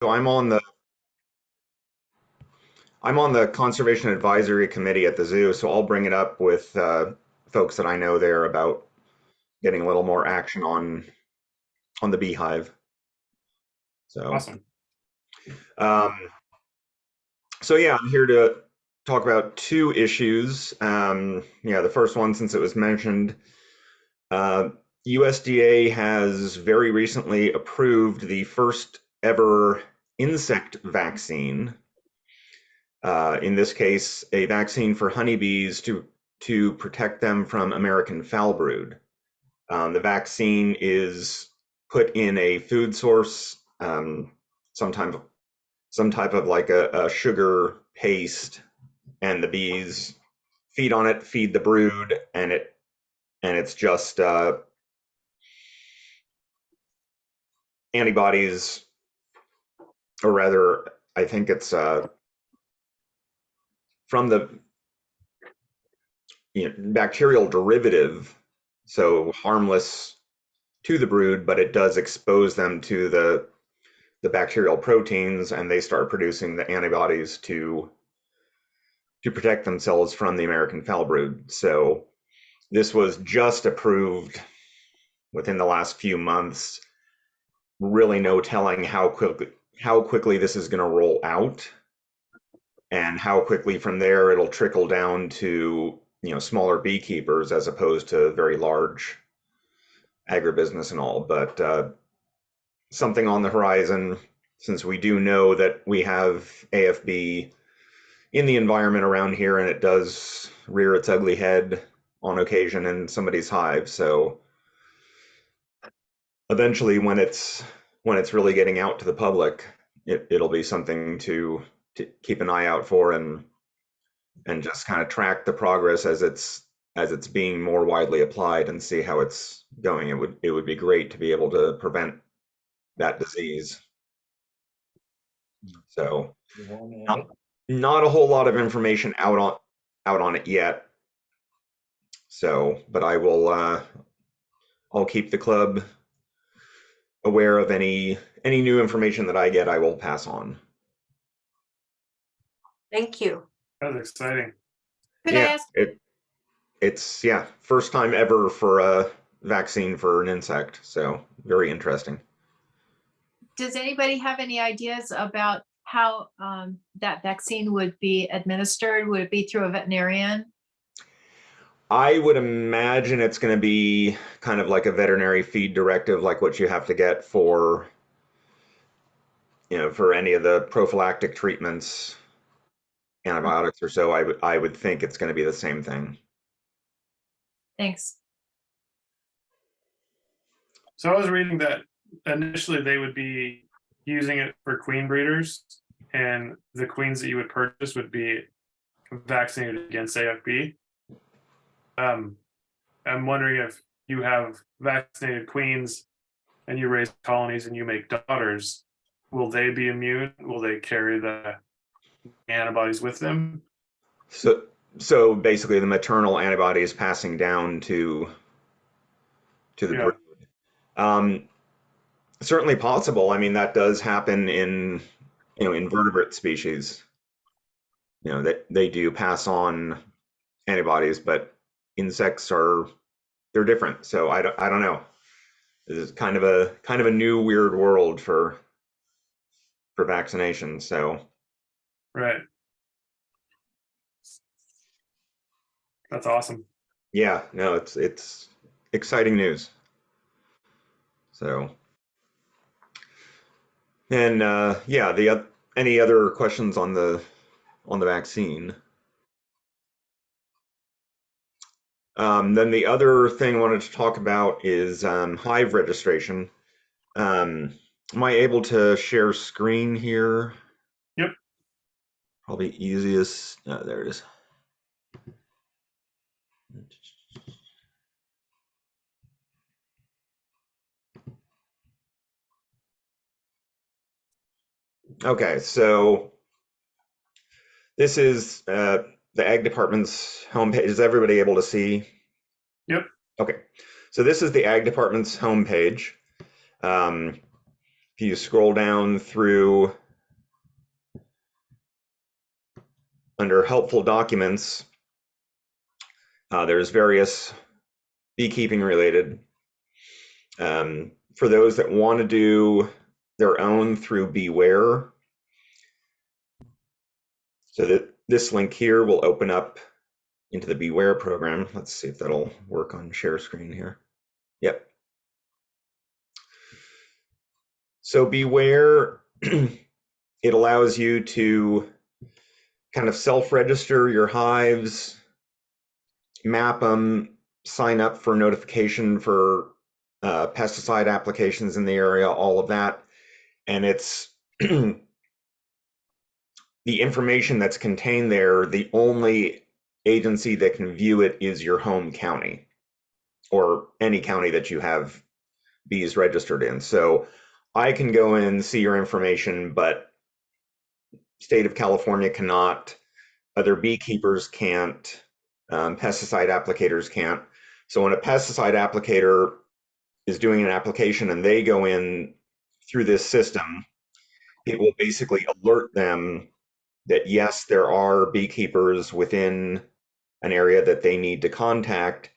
So I'm on the Conservation Advisory Committee at the zoo, so I'll bring it up with folks that I know there about getting a little more action on the beehive. So, Awesome. um, so yeah, I'm here to talk about two issues. Yeah, the first one, since it was mentioned, uh, USDA has very recently approved the first ever insect vaccine. In this case, a vaccine for honeybees to protect them from American foul brood. The vaccine is put in a food source, some type of like a sugar paste, and the bees feed on it, feed the brood, and it's just antibodies, or rather, I think it's from the bacterial derivative, so harmless to the brood, but it does expose them to the bacterial proteins, and they start producing the antibodies to protect themselves from the American foul brood. So this was just approved within the last few months. Really no telling how quickly this is going to roll out, and how quickly from there it'll trickle down to smaller beekeepers as opposed to very large agribusiness and all. But something on the horizon, since we do know that we have AFB in the environment around here, and it does rear its ugly head on occasion in somebody's hive. So eventually, when it's really getting out to the public, it'll be something to keep an eye out for, and just kind of track the progress as it's being more widely applied and see how it's going. It would be great to be able to prevent that disease. So not a whole lot of information out on it yet. So, but I'll keep the club aware of any new information that I get. I will pass on. Thank you. That's exciting. Could I ask? It's first time ever for a vaccine for an insect, so very interesting. Does anybody have any ideas about how that vaccine would be administered? Would it be through a veterinarian? I would imagine it's going to be kind of like a veterinary feed directive, like what you have to get for for any of the prophylactic treatments, antibiotics or so. I would think it's going to be the same thing. Thanks. So I was reading that initially they would be using it for queen breeders, and the queens that you would purchase would be vaccinated against AFB. I'm wondering if you have vaccinated queens and you raise colonies and you make daughters, will they be immune? Will they carry the antibodies with them? So basically, the maternal antibody is passing down to the brood. Certainly possible. I mean, that does happen in invertebrate species. They do pass on antibodies, but insects they're different. So I don't know. This is kind of a new weird world for vaccination. So Right. That's awesome. yeah, no, it's exciting news. So, and any other questions on the vaccine? Then the other thing I wanted to talk about is hive registration. Am I able to share screen here? Yep. Probably easiest. There it is. Okay, so this is the Ag Department's homepage. Is everybody able to see? Yep. Okay, so this is the Ag Department's homepage. if you scroll down through under helpful documents, there's various beekeeping related. For those that want to do their own through BeeWhere, so that this link here will open up into the BeeWhere program. Let's see if that'll work on share screen here. Yep. So BeeWhere, it allows you to kind of self-register your hives, map them, sign up for notification for pesticide applications in the area, all of that. And it's the information that's contained there, the only agency that can view it is your home county or any county that you have bees registered in. So I can go in and see your information, but state of California cannot, other beekeepers can't, pesticide applicators can't. So when a pesticide applicator is doing an application and they go in through this system, it will basically alert them that yes, there are beekeepers within an area that they need to contact,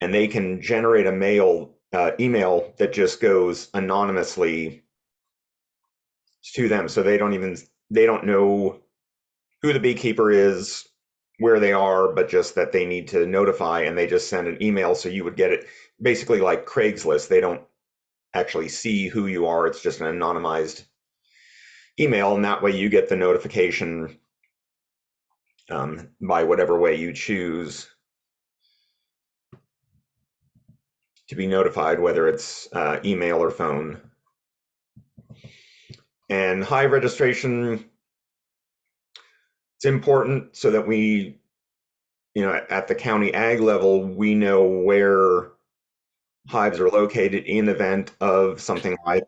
and they can generate a email that just goes anonymously to them. So they don't know who the beekeeper is, where they are, but just that they need to notify, and they just send an email. So you would get it basically like Craigslist. They don't actually see who you are. It's just an anonymized email, and that way you get the notification by whatever way you choose to be notified, whether it's email or phone. And hive registration, it's important so that we, at the county ag level, we know where hives are located in event of something like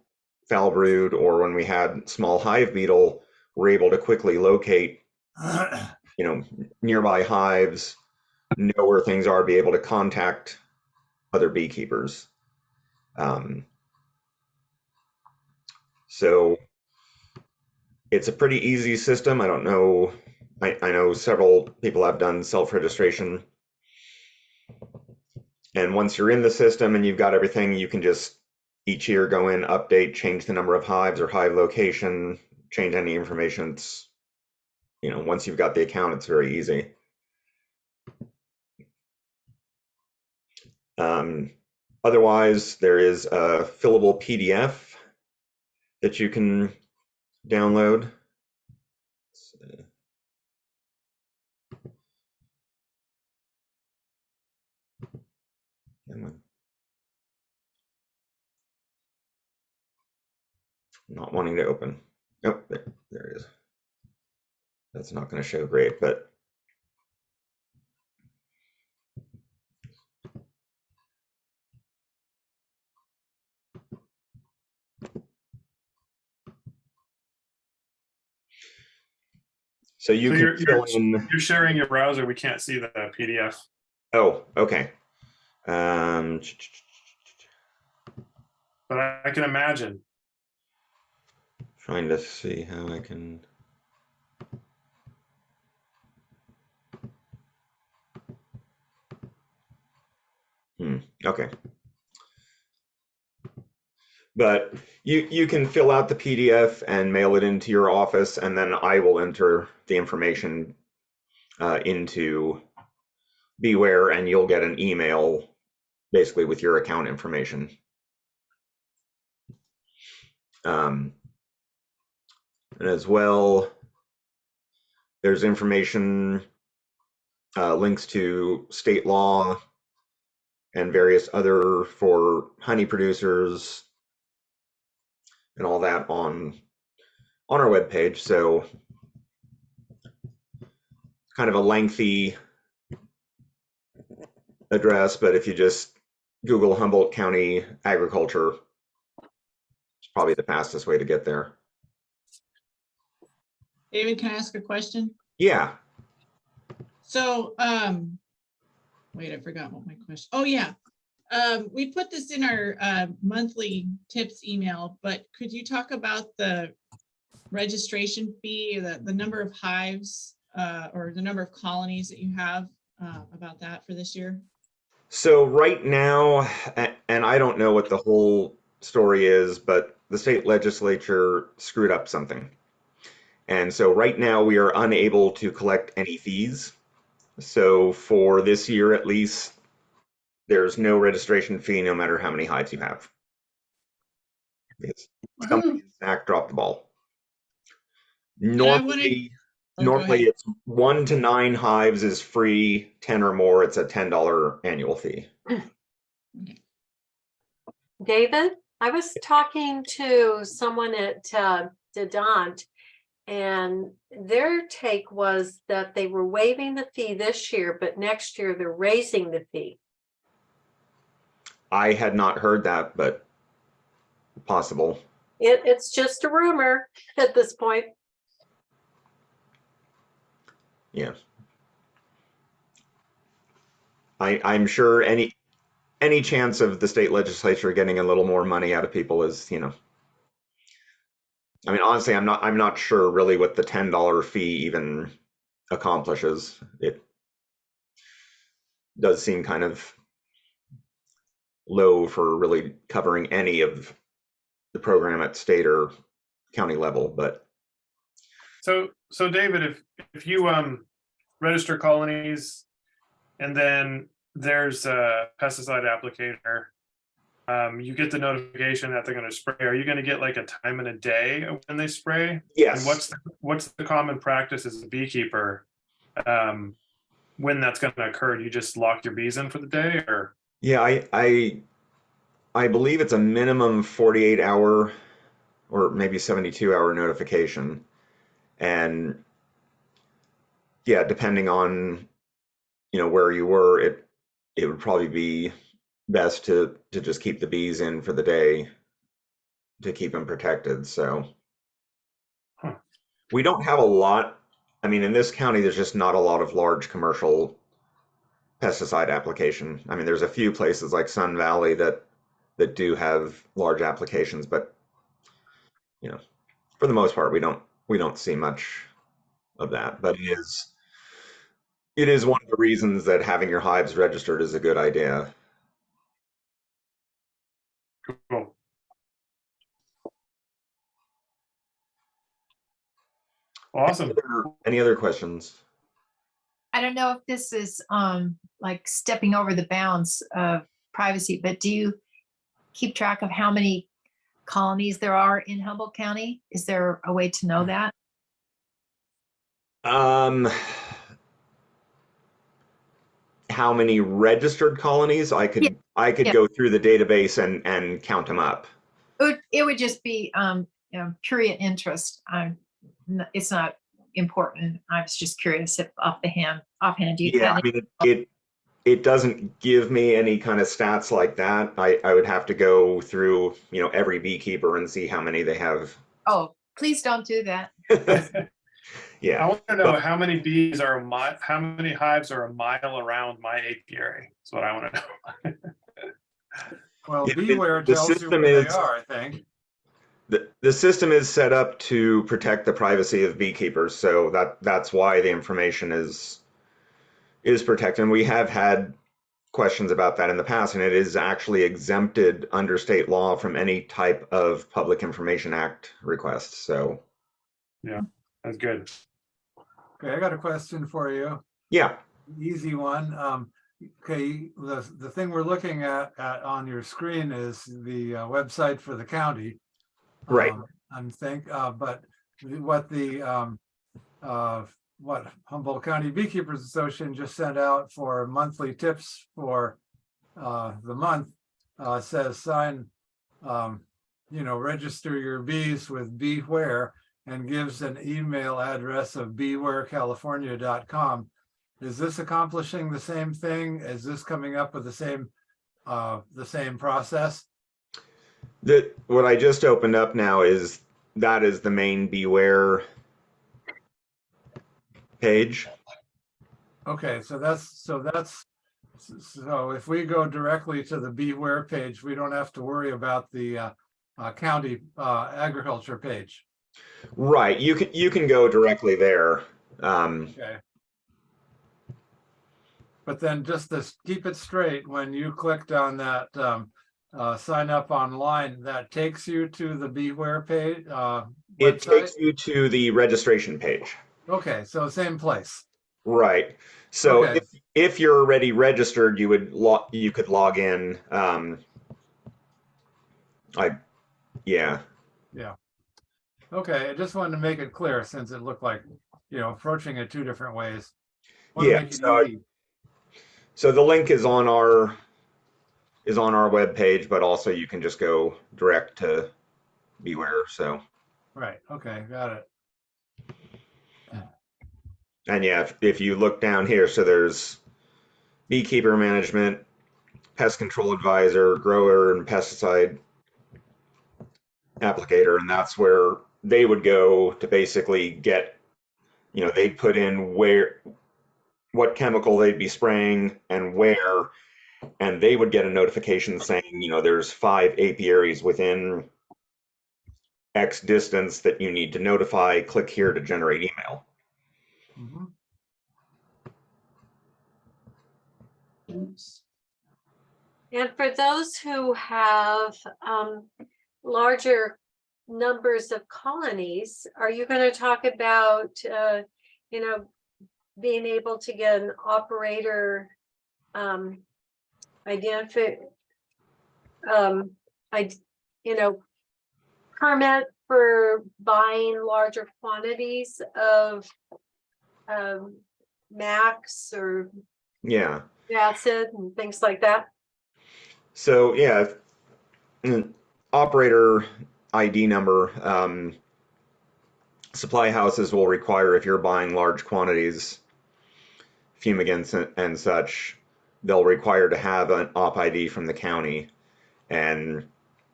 foul brood, or when we had small hive beetle, we're able to quickly locate, nearby hives, know where things are, be able to contact other beekeepers. So it's a pretty easy system. I don't know. I know several people have done self-registration. And once you're in the system and you've got everything, you can just each year go in, update, change the number of hives or hive location, change any information. It's, once you've got the account, it's very easy. Otherwise, there is a fillable PDF that you can download. Not wanting to open. Oh, there it is. That's not going to show great, but so you can fill in. You're sharing your browser. We can't see the PDF. Oh, okay. But I can imagine. Trying to see how I can. Okay. But you can fill out the PDF and mail it into your office, and then I will enter the information into BeeWhere, and you'll get an email basically with your account information. And as well, there's information, links to state law and various other for honey producers and all that on our webpage. So kind of a lengthy address, but if you just Google Humboldt County Agriculture, it's probably the fastest way to get there. David, can I ask a question? Yeah. So, wait, I forgot what my question. Oh, yeah. We put this in our monthly tips email, but could you talk about the registration fee, the number of hives or the number of colonies that you have about that for this year? So right now, and I don't know what the whole story is, but the state legislature screwed up something. And so right now we are unable to collect any fees. So for this year at least, there's no registration fee no matter how many hives you have. Because somebody in SNAC dropped the ball. Normally, Oh, go ahead. it's 1 to 9 hives is free, 10 or more, it's a $10 annual fee. David, I was talking to someone at Dedant, and their take was that they were waiving the fee this year, but next year they're raising the fee. I had not heard that, but possible. It's just a rumor at this point. Yeah. I'm sure any chance of the state legislature getting a little more money out of people is, you know. I mean, honestly, I'm not sure really what the $10 fee even accomplishes. It does seem kind of low for really covering any of the program at state or county level, but So David, if you register colonies and then there's a pesticide applicator, you get the notification that they're going to spray. Are you going to get like a time and a day when they spray? yes. And what's the common practice as a beekeeper when that's going to occur? Do you just lock your bees in for the day, or? Yeah, I believe it's a minimum 48-hour or maybe 72-hour notification. And yeah, depending on, you know, where you were, it would probably be best to just keep the bees in for the day to keep them protected. So we don't have a lot. I mean, in this county, there's just not a lot of large commercial pesticide application. I mean, there's a few places like Sun Valley that do have large applications, but you know, for the most part, we don't see much of that. But it is one of the reasons that having your hives registered is a good idea. Cool. Awesome. Any other questions? I don't know if this is like stepping over the bounds of privacy, but do you keep track of how many colonies there are in Humboldt County? Is there a way to know that? How many registered colonies? I could Yeah. go through the database and count them up. It would just be pure interest. It's not important. I was just curious if offhand you Yeah, I mean it doesn't give me any kind of stats like that. I would have to go through, you know, every beekeeper and see how many they have. Oh, please don't do that. Yeah. I want to know how many bees are how many hives are a mile around my apiary. That's what I want to know. Well, Yeah, BeeWhere the tells you system where they is- are, I think. The system is set up to protect the privacy of beekeepers, so that's why the information is protected. And we have had questions about that in the past, and it is actually exempted under state law from any type of Public Information Act request. So That's good. Okay, I got a question for you. yeah, Easy one. Okay, the thing we're looking at on your screen is the website for the county. Right. But what Humboldt County Beekeepers Association just sent out for monthly tips for the month says sign, register your bees with BeeWhere, and gives an email address of BeeWhereCalifornia.com. Is this accomplishing the same thing? Is this coming up with the same process? What I just opened up now is the main BeeWhere page. Okay, so that's So if we go directly to the BeeWhere page, we don't have to worry about the county agriculture page. Right. You can go directly there. Okay. But then just to keep it straight, when you clicked on that sign up online, that takes you to the BeeWhere page It website? takes you to the registration page. Okay, so same place. Right. So Okay. if you're already registered, you could log in. I yeah. Yeah. Okay, I just wanted to make it clear since it looked like, approaching it two different ways. Want to Yeah. make it So easy. so the link is on our web page, but also you can just go direct to BeeWhere. So Right, okay, got it. and yeah, if you look down here, so there's beekeeper management, pest control advisor, grower, and pesticide applicator, and that's where they would go to basically get, they'd put in what chemical they'd be spraying and where, and they would get a notification saying, there's 5 apiaries within X distance that you need to notify. Click here to generate email. Mhm. And for those who have larger numbers of colonies, are you going to talk about, being able to get an operator identify, I, permit for buying larger quantities of max or Yeah. acid and things like that? So yeah, operator ID number. Supply houses will require, if you're buying large quantities, fumigants and such, they'll require to have an op ID from the county. And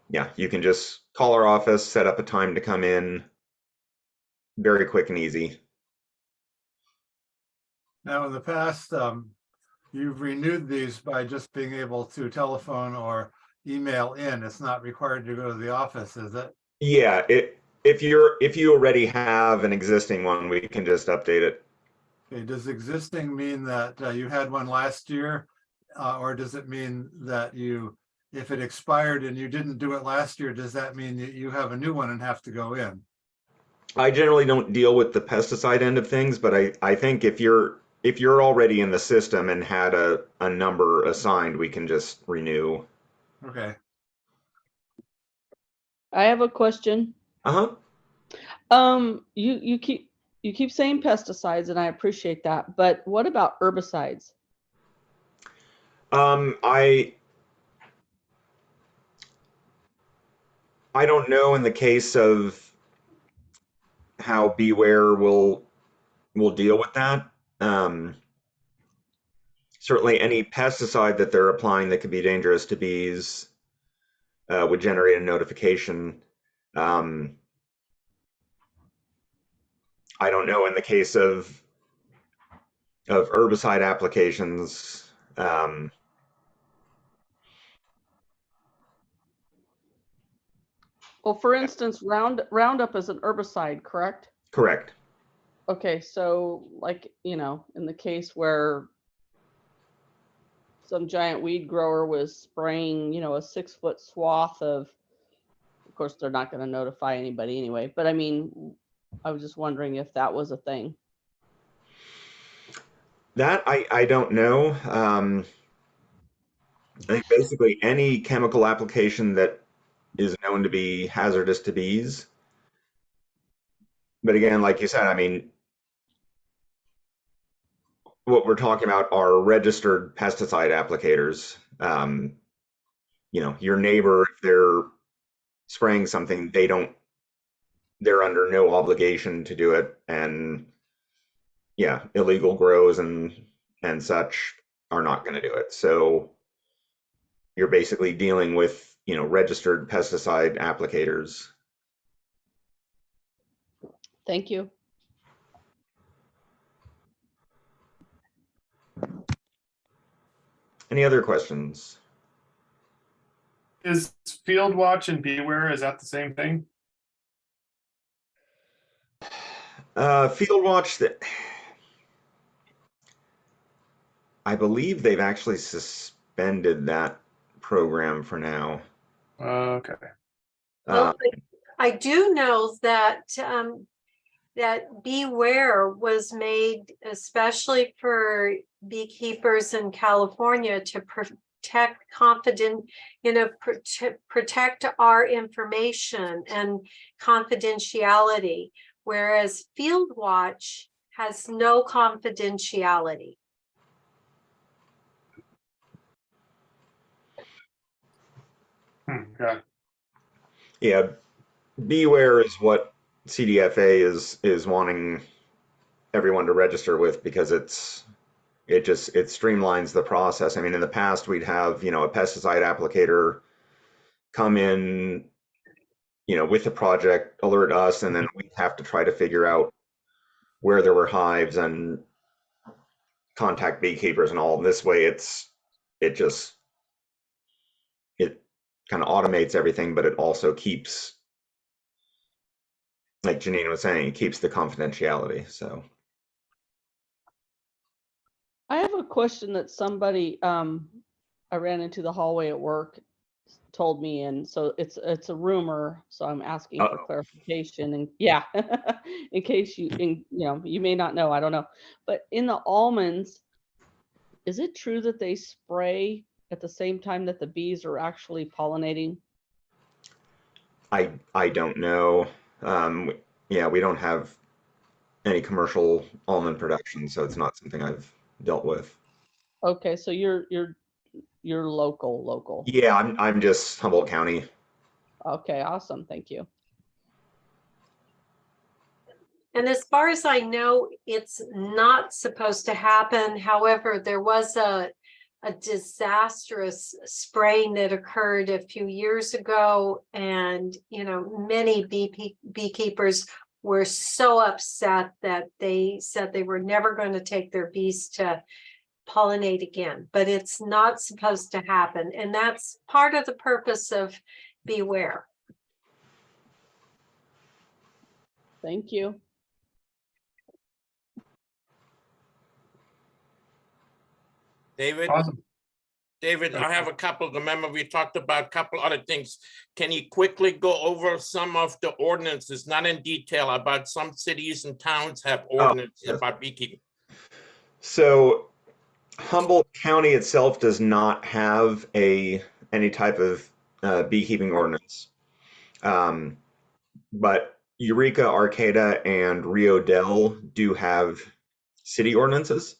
yeah, you can just call our office, set up a time to come in. Very quick and easy. Now, in the past, you've renewed these by just being able to telephone or email in. It's not required to go to the office, is it? Yeah, if you already have an existing one, we can just update it. Okay, does existing mean that you had one last year? Or does it mean that if it expired and you didn't do it last year, does that mean that you have a new one and have to go in? I generally don't deal with the pesticide end of things, but I think if you're already in the system and had a number assigned, we can just renew. Okay. I have a question. Uh-huh. You keep saying pesticides, and I appreciate that, but what about herbicides? I don't know in the case of how BeeWhere will deal with that. Certainly any pesticide that they're applying that could be dangerous to bees would generate a notification. I don't know in the case of herbicide applications. Well, for instance, Roundup is an herbicide, correct? Correct. Okay, so like, in the case where some giant weed grower was spraying, a 6-foot swath of course, they're not going to notify anybody anyway, but I mean, I was just wondering if that was a thing. That I don't know. I think basically any chemical application that is known to be hazardous to bees. But again, like you said, I mean, what we're talking about are registered pesticide applicators. Your neighbor, if they're spraying something, they're under no obligation to do it. And yeah, illegal grows and such are not going to do it. So you're basically dealing with, registered pesticide applicators. Thank you. Any other questions? Is Field Watch and BeeWhere, is that the same thing? Field Watch, that I believe they've actually suspended that program for now. Okay. Uh, Well, I do know that that BeeWhere was made especially for beekeepers in California to protect protect our information and confidentiality, whereas Field Watch has no confidentiality. Okay. yeah, BeeWhere is what CDFA is wanting everyone to register with because it streamlines the process. I mean, in the past we'd have, a pesticide applicator come in, with the project, alert us, and then we'd have to try to figure out where there were hives and contact beekeepers and all. And this way it kind of automates everything, but it also keeps, like Janine was saying, it keeps the confidentiality. So I have a question that somebody I ran into the hallway at work told me, and so it's a rumor, so I'm asking for clarification. And yeah, in case you may not know, I don't know, but in the almonds, is it true that they spray at the same time that the bees are actually pollinating? I don't know. Yeah, we don't have any commercial almond production, so it's not something I've dealt with. Okay, so you're local. Yeah, I'm just Humboldt County. Okay, awesome, thank you. And as far as I know, it's not supposed to happen. However, there was a disastrous spraying that occurred a few years ago, and many beekeepers were so upset that they said they were never going to take their bees to pollinate again. But it's not supposed to happen, and that's part of the purpose of BeeWhere. Thank you. David, Awesome. I have a couple, remember we talked about a couple other things. Can you quickly go over some of the ordinances, not in detail, about some cities and towns have ordinances yes. about beekeeping? So Humboldt County itself does not have any type of beekeeping ordinance. But Eureka, Arcata, and Rio Dell do have city ordinances.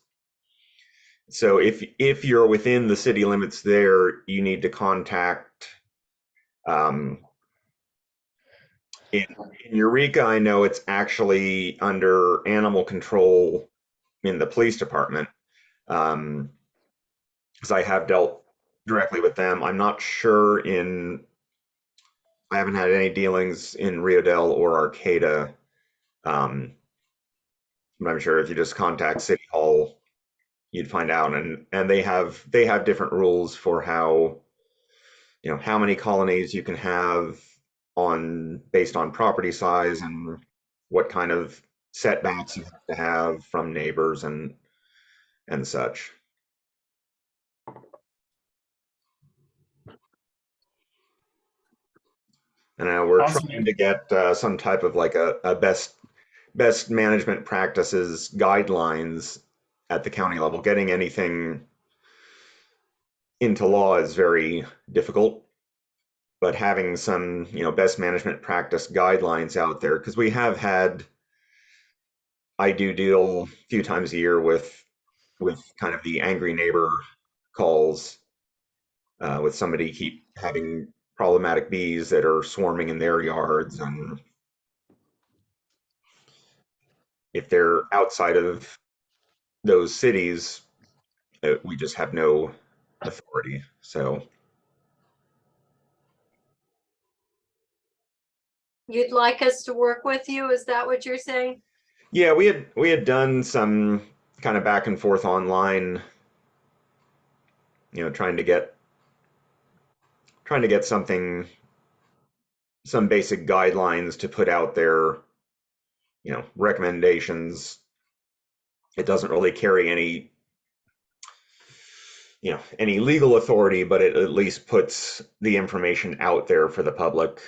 So if you're within the city limits there, you need to contact. In Eureka, I know it's actually under animal control in the police department, because I have dealt directly with them. I'm not sure I haven't had any dealings in Rio Dell or Arcata, but I'm sure if you just contact City Hall, you'd find out. And they have different rules for how many colonies you can have based on property size and what kind of setbacks you have to have from neighbors and such. And we're Awesome. trying to get some type of like a best management practices guidelines at the county level. Getting anything into law is very difficult, but having some best management practice guidelines out there, because I do deal a few times a year with kind of the angry neighbor calls, with somebody keep having problematic bees that are swarming in their yards, and if they're outside of those cities, we just have no authority. So You'd like us to work with you? Is that what you're saying? yeah, we had done some kind of back and forth online trying to get something, some basic guidelines to put out there, recommendations. It doesn't really carry any any legal authority, but it at least puts the information out there for the public.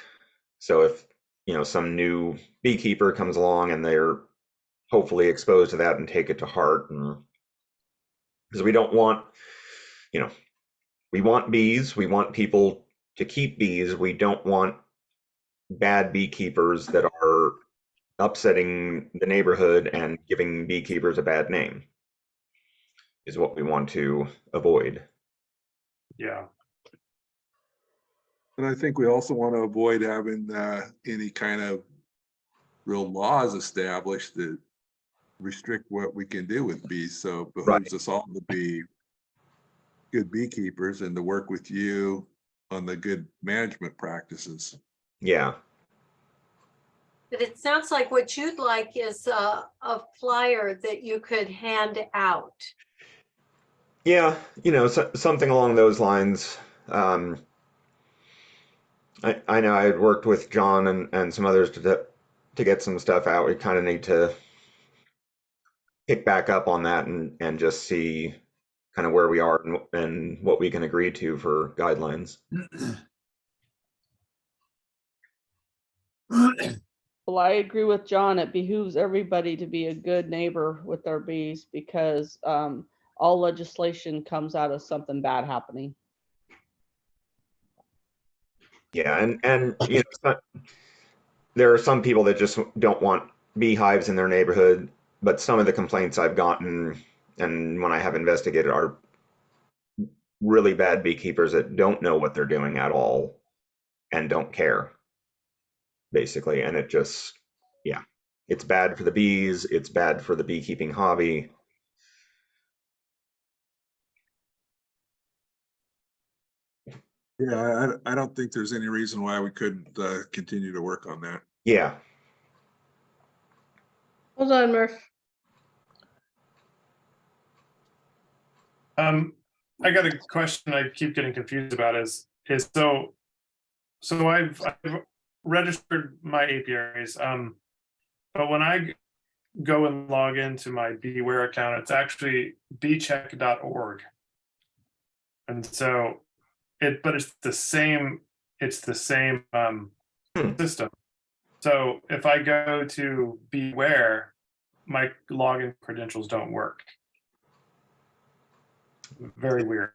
So if some new beekeeper comes along and they're hopefully exposed to that and take it to heart, because we don't want, we want bees, we want people to keep bees, we don't want bad beekeepers that are upsetting the neighborhood and giving beekeepers a bad name, is what we want to avoid. Yeah. And I think we also want to avoid having any kind of real laws established that restrict what we can do with bees. So it behooves us all to be good beekeepers and to work with you on the good management practices. Yeah. But it sounds like what you'd like is a flyer that you could hand out. Yeah, something along those lines. I know I had worked with John and some others to get some stuff out. We kind of need to pick back up on that and just see kind of where we are and what we can agree to for guidelines. Well, I agree with John. It behooves everybody to be a good neighbor with their bees because all legislation comes out of something bad happening. Yeah, and there are some people that just don't want beehives in their neighborhood, but some of the complaints I've gotten and when I have investigated are really bad beekeepers that don't know what they're doing at all and don't care, basically. And it just, it's bad for the bees, it's bad for the beekeeping hobby. Yeah, I don't think there's any reason why we couldn't continue to work on that. Yeah. Hold on, Murph. I got a question I keep getting confused about is so I've registered my apiaries, but when I go and log into my BeeWhere account, it's actually beecheck.org. And so but it's the same system. So if I go to BeeWhere, my login credentials don't work. Very weird.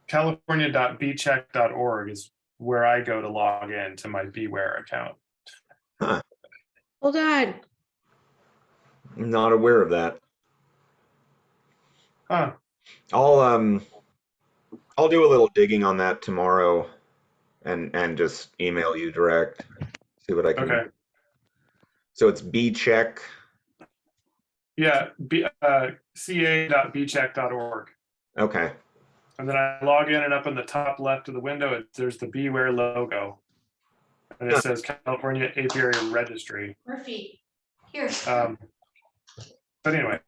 California.beecheck.org is where I go to log in to my BeeWhere account. Huh. Hold on. I'm not aware of that. Huh. I'll do a little digging on that tomorrow and just email you direct, see what I can do. So it's beecheck. Yeah, ca.beecheck.org. Okay. And then I log in, and up in the top left of the window, there's the BeeWhere logo. And it says California Apiary Registry. Murphy, here. But anyway,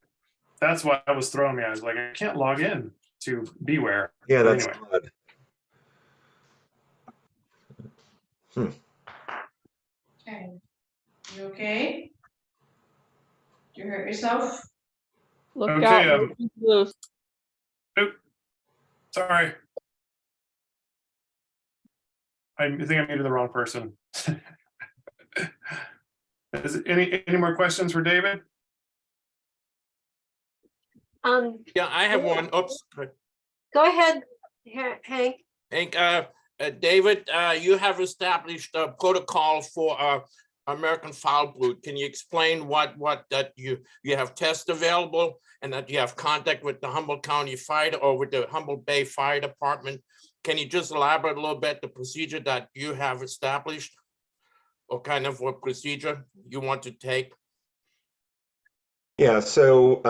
that's what was throwing me. I was like, I can't log in to BeeWhere. Yeah, But that's anyway. odd. Okay. You okay? Did you hurt yourself? Look Okay, out, Murphy's loose. Sorry. I think I muted the wrong person. Is it any more questions for David? Yeah, I have one. Oops. Go ahead, Hank. Hank, David, you have established a protocol for American foul brood. Can you explain what that you have tests available and that you have contact with the Humboldt County Fire or with the Humboldt Bay Fire Department? Can you just elaborate a little bit the procedure that you have established or kind of what procedure you want to take? Yeah, so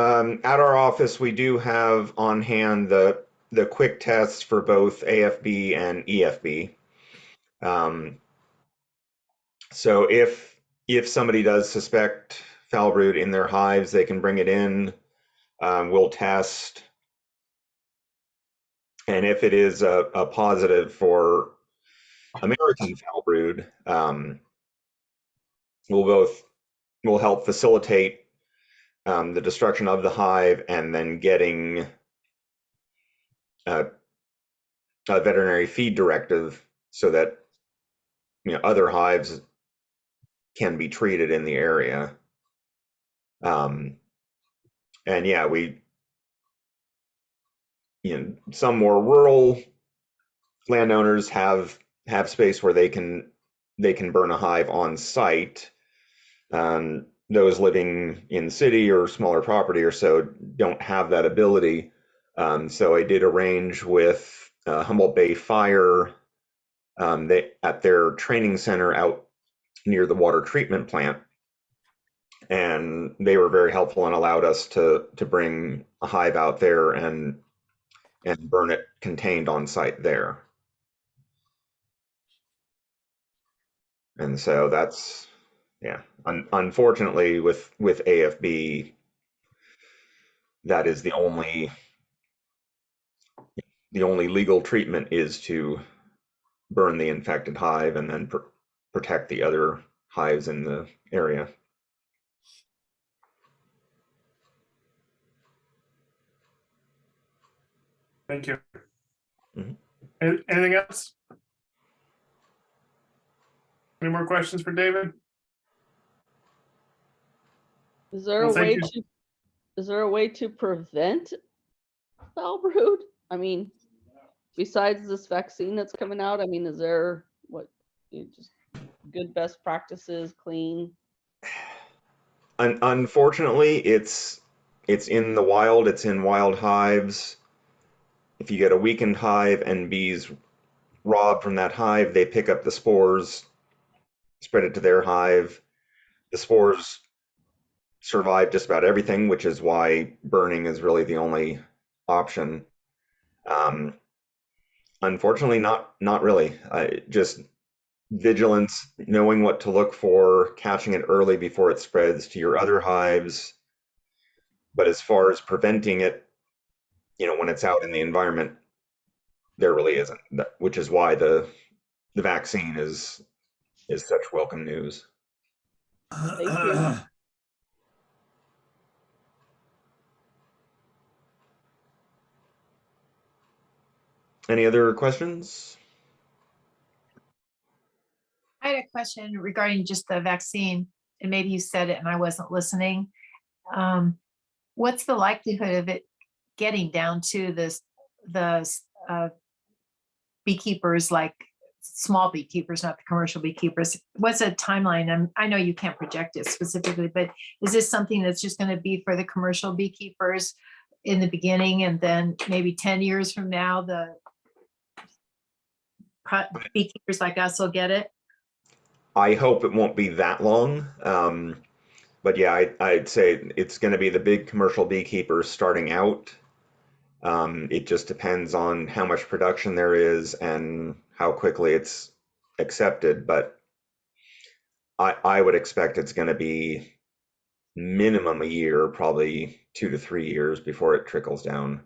at our office, we do have on hand the quick tests for both AFB and EFB. So if somebody does suspect foul brood in their hives, they can bring it in. we'll test. And if it is a positive for American foul brood, we'll help facilitate the destruction of the hive and then getting a veterinary feed directive so that other hives can be treated in the area. And yeah, some more rural landowners have space where they can burn a hive on site. Those living in city or smaller property or so don't have that ability. So I did arrange with Humboldt Bay Fire at their training center out near the water treatment plant. And they were very helpful and allowed us to bring a hive out there and burn it contained on site there. And so that's, yeah, unfortunately with AFB, that is the only legal treatment is to burn the infected hive and then protect the other hives in the area. Thank you. Mhm. Anything else? Any more questions for David? Is there Well, a way thank to, is there a way to prevent foul brood? I mean, besides this vaccine that's coming out, I mean, is there just good best practices, clean? Unfortunately, it's in the wild. It's in wild hives. If you get a weakened hive and bees rob from that hive, they pick up the spores, spread it to their hive. The spores survive just about everything, which is why burning is really the only option. Unfortunately, not really. Just vigilance, knowing what to look for, catching it early before it spreads to your other hives. But as far as preventing it, when it's out in the environment, there really isn't. Which is why the vaccine is such welcome news. Thank you. Any other questions? I had a question regarding just the vaccine, and maybe you said it and I wasn't listening. What's the likelihood of it getting down to the beekeepers, like small beekeepers, not the commercial beekeepers? What's a timeline? I know you can't project it specifically, but is this something that's just going to be for the commercial beekeepers in the beginning, and then maybe 10 years from now, the beekeepers like us will get it? I hope it won't be that long. But yeah, I'd say it's going to be the big commercial beekeepers starting out. It just depends on how much production there is and how quickly it's accepted. But I would expect it's going to be minimum a year, probably 2 to 3 years before it trickles down.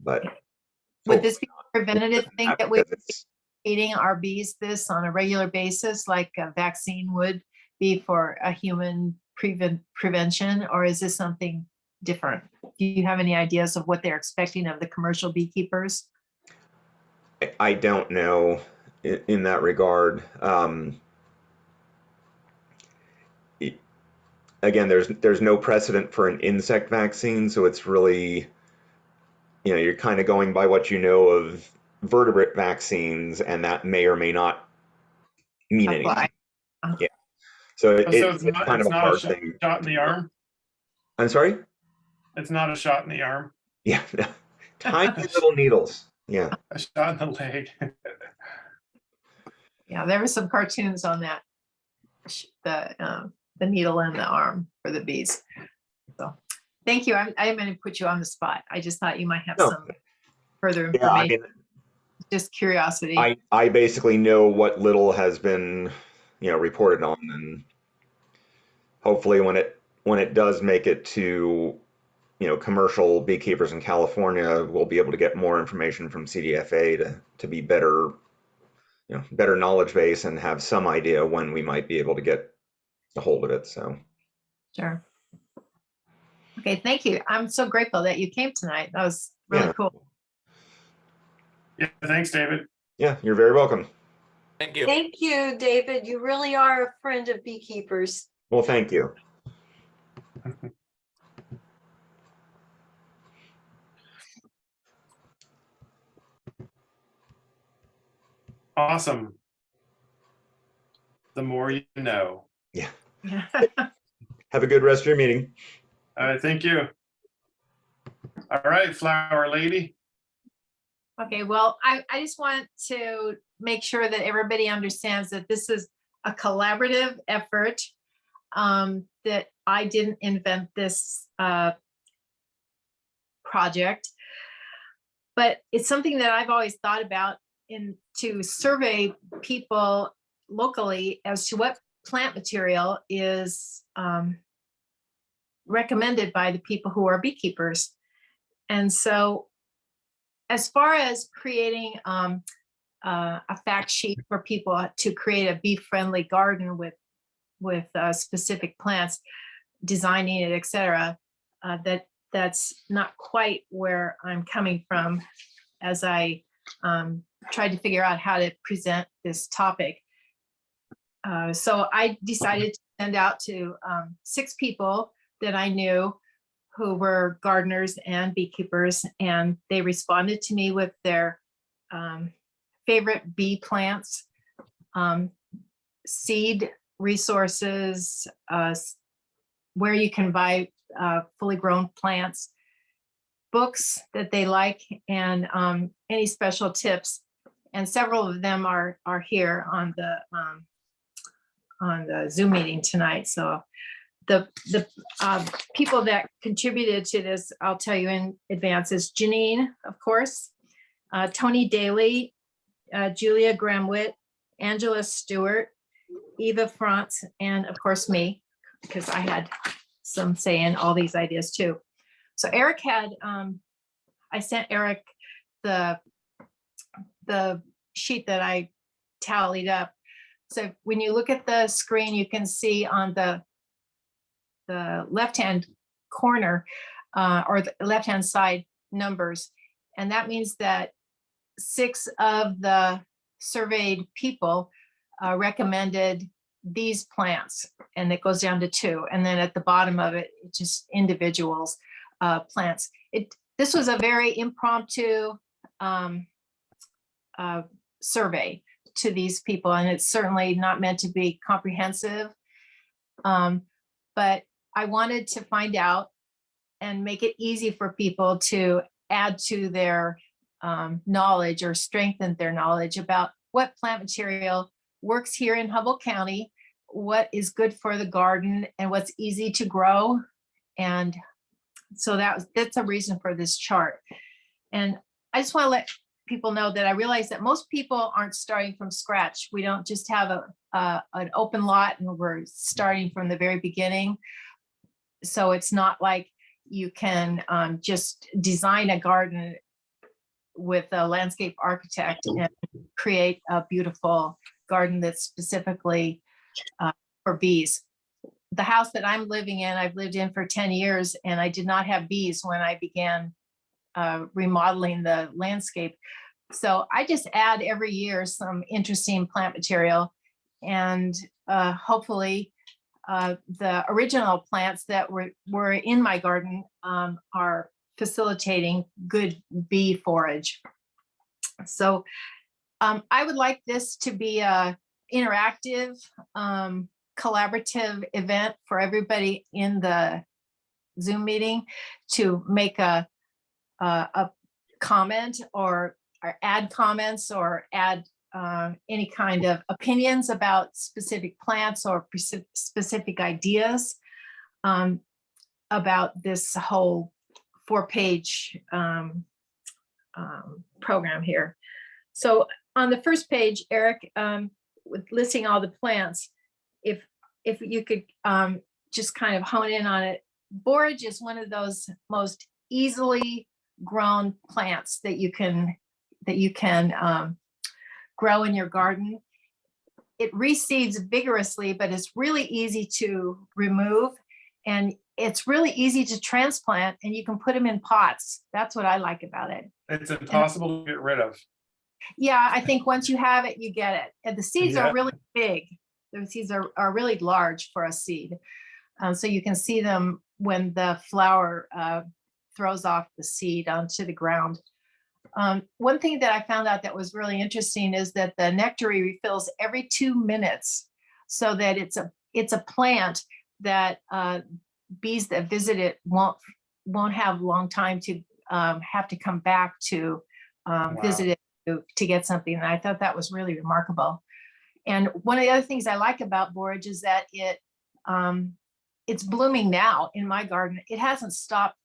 But Would this be a preventative thing that we're because feeding our bees this on a regular basis, like a vaccine would be for a human prevention, or is this something different? Do you have any ideas of what they're expecting of the commercial beekeepers? I don't know in that regard. Again, there's no precedent for an insect vaccine, so it's really, you're kind of going by what you know of vertebrate vaccines, and that may or may not mean anything. Yeah. So it's kind of a hard thing. Shot in the arm? I'm sorry? It's not a shot in the arm. Yeah. Tiny little needles. Yeah. A shot in the leg. Yeah, there were some cartoons on that, the needle in the arm for the bees. So thank you. I'm going to put you on the spot. I just thought you might have some further information. Just curiosity. I basically know what little has been, reported on, and hopefully when it does make it to commercial beekeepers in California will be able to get more information from CDFA to be better, better knowledge base and have some idea when we might be able to get a hold of it. So. Sure. Okay, thank you. I'm so grateful that you came tonight. That was really cool. Yeah, thanks, David. Yeah, you're very welcome. Thank you. Thank you, David. You really are a friend of beekeepers. Well, thank you. Awesome. The more you know. Yeah. Have a good rest of your meeting. All right, thank you. All right, Flower Lady. Okay, well, I just want to make sure that everybody understands that this is a collaborative effort, that I didn't invent this project, but it's something that I've always thought about to survey people locally as to what plant material is recommended by the people who are beekeepers. And so as far as creating a fact sheet for people to create a bee-friendly garden with specific plants, designing it, etc., that's not quite where I'm coming from as I tried to figure out how to present this topic. So I decided to send out to 6 people that I knew who were gardeners and beekeepers, and they responded to me with their favorite bee plants, seed resources, where you can buy fully grown plants, books that they like, and any special tips. And several of them are here on the Zoom meeting tonight. So the people that contributed to this, I'll tell you in advance, is Janine, of course, Tony Daly, Julia Gramwitt, Angela Stewart, Eva France, and of course me, because I had some say in all these ideas too. So Eric had, I sent Eric the sheet that I tallied up. So when you look at the screen, you can see on the left-hand corner or the left-hand side numbers. And that means that 6 of the surveyed people recommended these plants, and it goes down to 2. And then at the bottom of it, it's just individuals plants. This was a very impromptu survey to these people, and it's certainly not meant to be comprehensive. But I wanted to find out and make it easy for people to add to their knowledge or strengthen their knowledge about what plant material works here in Humboldt County, what is good for the garden, and what's easy to grow. And so that's a reason for this chart. And I just want to let people know that I realize that most people aren't starting from scratch. We don't just have an open lot and we're starting from the very beginning. So it's not like you can just design a garden with a landscape architect and create a beautiful garden that's specifically for bees. The house that I'm living in, I've lived in for 10 years, and I did not have bees when I began remodeling the landscape. So I just add every year some interesting plant material, and hopefully the original plants that were in my garden are facilitating good bee forage. So I would like this to be a interactive, collaborative event for everybody in the Zoom meeting to make a comment or add comments or add any kind of opinions about specific plants or specific ideas about this whole 4-page program here. So on the first page, Eric, with listing all the plants, if you could just kind of hone in on it, borage is one of those most easily grown plants that you can grow in your garden. It reseeds vigorously, but it's really easy to remove, and it's really easy to transplant, and you can put them in pots. That's what I like about it. It's impossible to get rid of. Yeah, I think once you have it, you get it. And the seeds Yeah. are really big. The seeds are really large for a seed. So you can see them when the flower throws off the seed onto the ground. One thing that I found out that was really interesting is that the nectary refills every 2 minutes, so that it's a plant that bees that visit it won't have long time to have to come back to visit it to get something. And I thought that was really remarkable. And one of the other things I like about borage is that it's blooming now in my garden. It hasn't stopped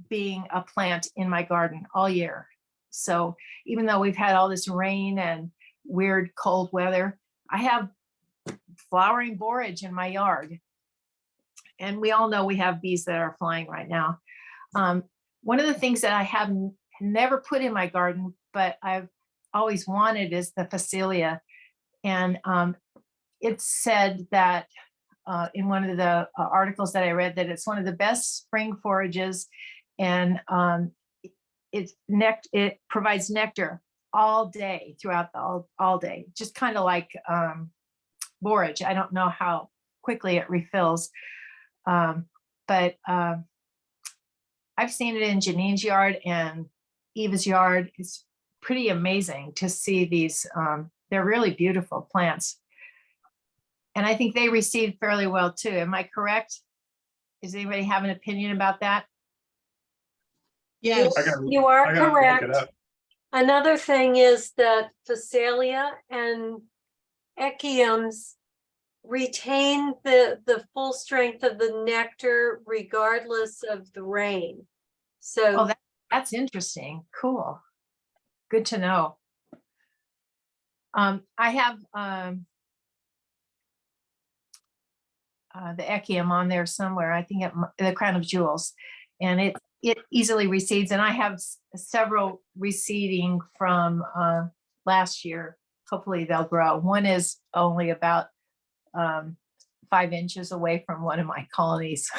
being a plant in my garden all year. So even though we've had all this rain and weird cold weather, I have flowering borage in my yard. And we all know we have bees that are flying right now. One of the things that I have never put in my garden, but I've always wanted, is the Phacelia. And it said that in one of the articles that I read, that it's one of the best spring forages, and it provides nectar all day throughout all day, just kind of like borage. I don't know how quickly it refills, but I've seen it in Janine's yard and Eva's yard. It's pretty amazing to see these. They're really beautiful plants. And I think they reseed fairly well too. Am I correct? Does anybody have an opinion about that? Yes. You are I gotta look correct. it up. Another thing is that Phacelia and Echiums retain the full strength of the nectar regardless of the rain. So Oh, that's interesting. Cool. Good to know. I have the Echium on there somewhere. I think the Crown of Jewels, and it easily reseeds. And I have several reseeding from last year. Hopefully they'll grow. One is only about 5 inches away from one of my colonies,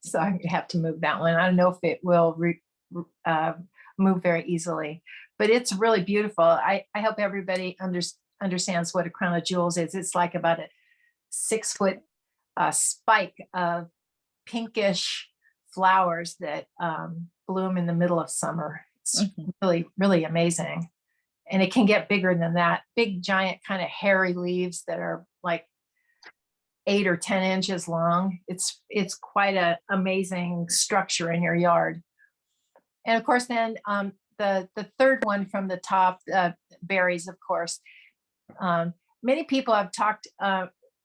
so I have to move that one. I don't know if it will move very easily, but it's really beautiful. I hope everybody understands what a crown of jewels is. It's like about a 6-foot spike of pinkish flowers that bloom in the middle of summer. It's really, really amazing. And it can get bigger than that. Big, giant, kind of hairy leaves that are like 8 or 10 inches long. It's quite an amazing structure in your yard. And of course, then the third one from the top, berries, of course. Many people have talked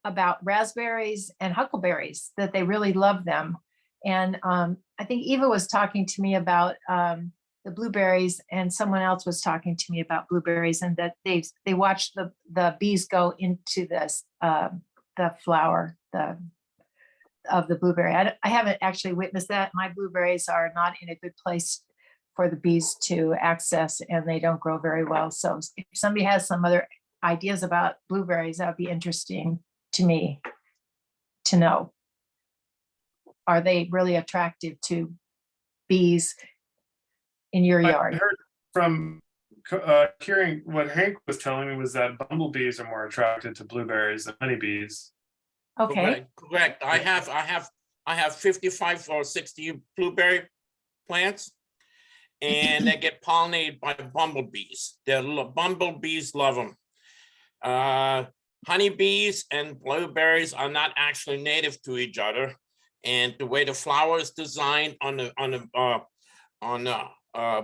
about raspberries and huckleberries, that they really love them. And I think Eva was talking to me about the blueberries, and someone else was talking to me about blueberries, and that they watched the bees go into this the flower of the blueberry. I haven't actually witnessed that. My blueberries are not in a good place for the bees to access, and they don't grow very well. So if somebody has some other ideas about blueberries, that would be interesting to me to know. Are they really attractive to bees in your I yard? heard from hearing what Hank was telling me was that bumblebees are more attracted to blueberries than honeybees. Okay. Correct. I have 55 or 60 blueberry plants, and they get pollinated by bumblebees. Bumblebees love them. Honeybees and blueberries are not actually native to each other, and the way the flower is designed on the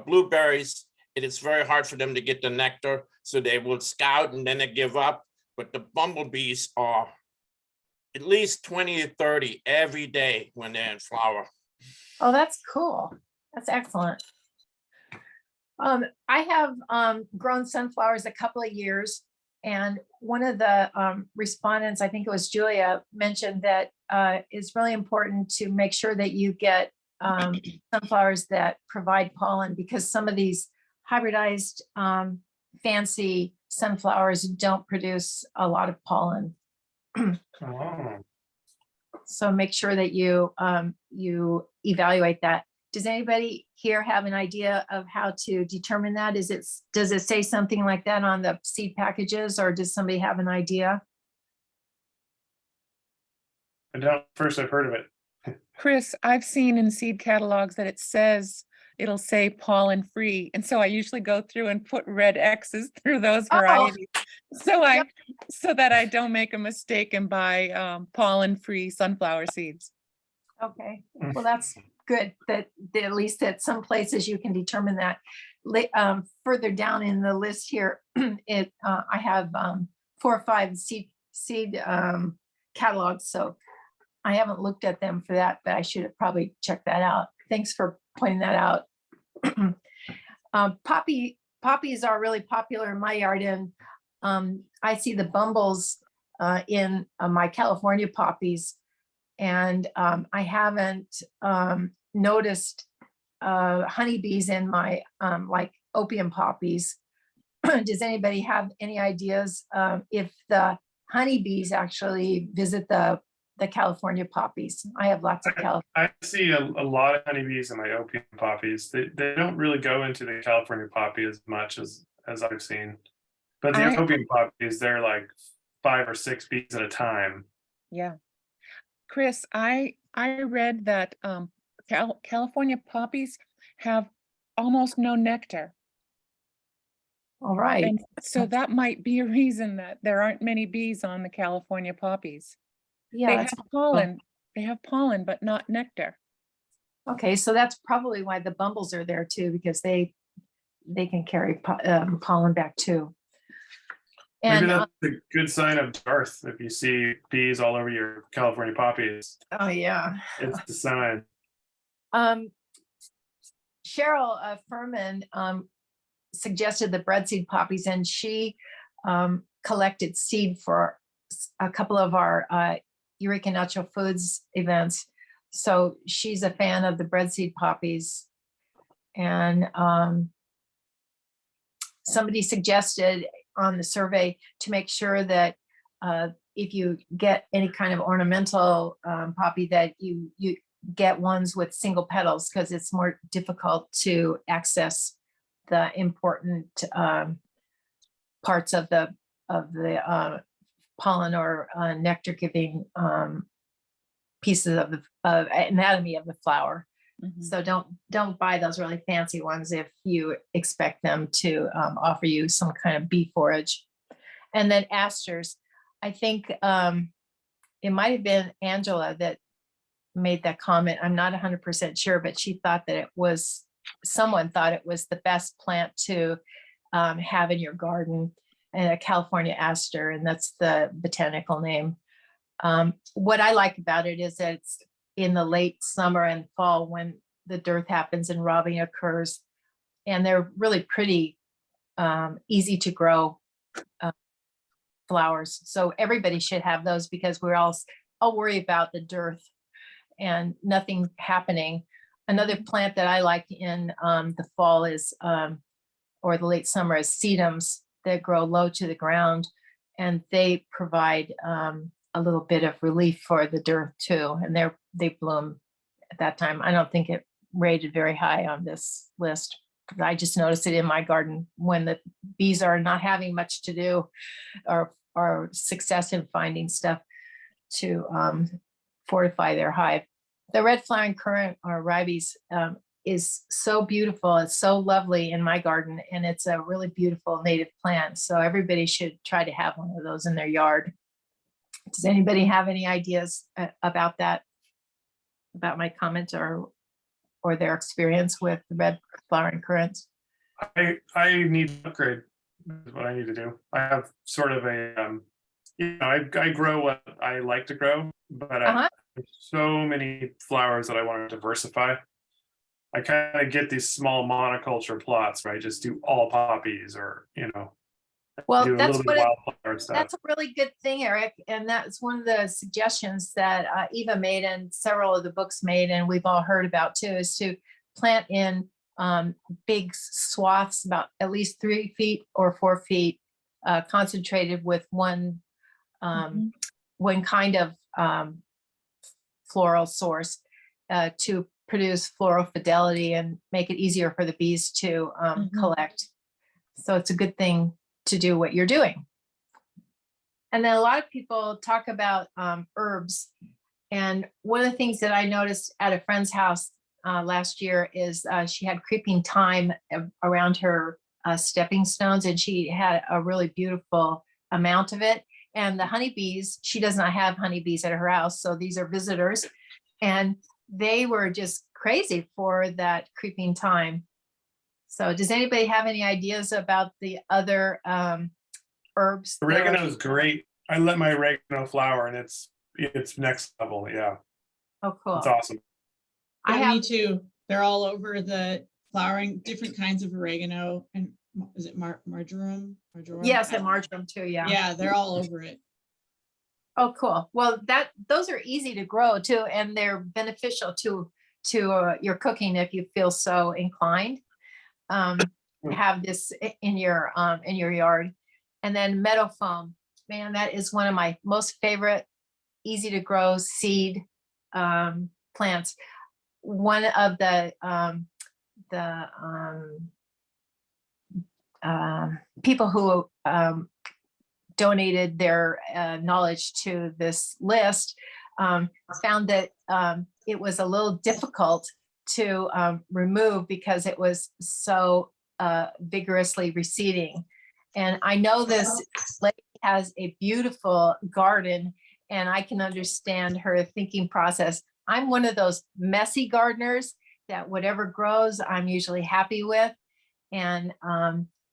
blueberries, it is very hard for them to get the nectar, so they will scout and then they give up. But the bumblebees are at least 20 to 30 every day when they're in flower. Oh, that's cool. That's excellent. I have grown sunflowers a couple of years, And one of the respondents, I think it was Julia, mentioned that it's really important to make sure that you get sunflowers that provide pollen, because some of these hybridized fancy sunflowers don't produce a lot of pollen. Oh. So make sure that you evaluate that. Does anybody here have an idea of how to determine that? Does it say something like that on the seed packages, or does somebody have an idea? I don't. First, I've heard of it. Chris, I've seen in seed catalogs that it'll say pollen free. And so I usually go through and put red X's through those varieties. So that I don't make a mistake and buy pollen free sunflower seeds. Okay, well, that's good that at least at some places you can determine that. Further down in the list here, I have 4 or 5 seed catalogs, so I haven't looked at them for that, but I should have probably checked that out. Thanks for pointing that out. Poppies are really popular in my yard, and I see the bumbles in my California poppies, and I haven't noticed honeybees in my like opium poppies. Does anybody have any ideas if the honeybees actually visit the California poppies? I have lots of California. I see a lot of honeybees in my opium poppies. They don't really go into the California poppy as much as I've seen. But the opium poppies, they're like 5 or 6 bees at a time. Yeah. Chris, I read that California poppies have almost no nectar. All right. And so that might be a reason that there aren't many bees on the California poppies. Yeah, They have pollen. They have pollen, but not nectar. okay, so that's probably why the bumbles are there too, because they can carry pollen back too. Maybe And that's a good sign of dearth. If you see bees all over your California poppies, oh yeah. it's the sign. Cheryl Furman suggested the breadseed poppies, and she collected seed for a couple of our Eureka Natural Foods events. So she's a fan of the breadseed poppies. And somebody suggested on the survey to make sure that if you get any kind of ornamental poppy, that you get ones with single petals, because it's more difficult to access the important parts of the pollen or nectar giving pieces of the anatomy of the flower. Mhm. So don't buy those really fancy ones if you expect them to offer you some kind of bee forage. And then asters, I think it might have been Angela that made that comment. I'm not 100% sure, but she thought that someone thought it was the best plant to have in your garden, and a California aster, and that's the botanical name. What I like about it is that it's in the late summer and fall when the dearth happens and robbing occurs, and they're really pretty, easy to grow flowers. So everybody should have those, because we're all worry about the dearth and nothing happening. Another plant that I like in the fall is, or the late summer, is sedums that grow low to the ground, and they provide a little bit of relief for the dearth too. And they bloom at that time. I don't think it rated very high on this list. I just noticed it in my garden when the bees are not having much to do, or success in finding stuff to fortify their hive. The red flowering currant, or ribes, is so beautiful. It's so lovely in my garden, and it's a really beautiful native plant. So everybody should try to have one of those in their yard. Does anybody have any ideas about that? About my comment or their experience with the red flowering currants? I need to upgrade. Is what I need to do. I have sort of a I grow what I like to grow, but I have so many flowers that I want to diversify. I kind of get these small monoculture plots where I just do all poppies, or Well, Do a that's little bit what of wildflower stuff. that's a really good thing, Eric. And that's one of the suggestions that Eva made and several of the books made, and we've all heard about too, is to plant in big swaths, about at least 3 feet or 4 feet, concentrated with one kind of floral source to produce floral fidelity and make it easier for the bees to collect. So it's a good thing to do what you're doing. And then a lot of people talk about herbs. And one of the things that I noticed at a friend's house last year is she had creeping thyme around her stepping stones, and she had a really beautiful amount of it. And the honeybees, she does not have honeybees at her house, so these are visitors, and they were just crazy for that creeping thyme. So does anybody have any ideas about the other herbs? Oregano is great. I let my oregano flower, and it's next level. Yeah, Oh, cool. it's awesome. I Yeah, me have, too. They're all over the flowering, different kinds of oregano, and is it marjoram? yes, and marjoram too, yeah. Yeah, they're all over it. Oh, cool. Well, those are easy to grow too, and they're beneficial to your cooking if you feel so inclined. Have this in your yard. And then meadow foam, man, that is one of my most favorite, easy to grow seed plants. One of the people who donated their knowledge to this list found that it was a little difficult to remove because it was so vigorously receding. And I know this lady has a beautiful garden, and I can understand her thinking process. I'm one of those messy gardeners that whatever grows, I'm usually happy with. And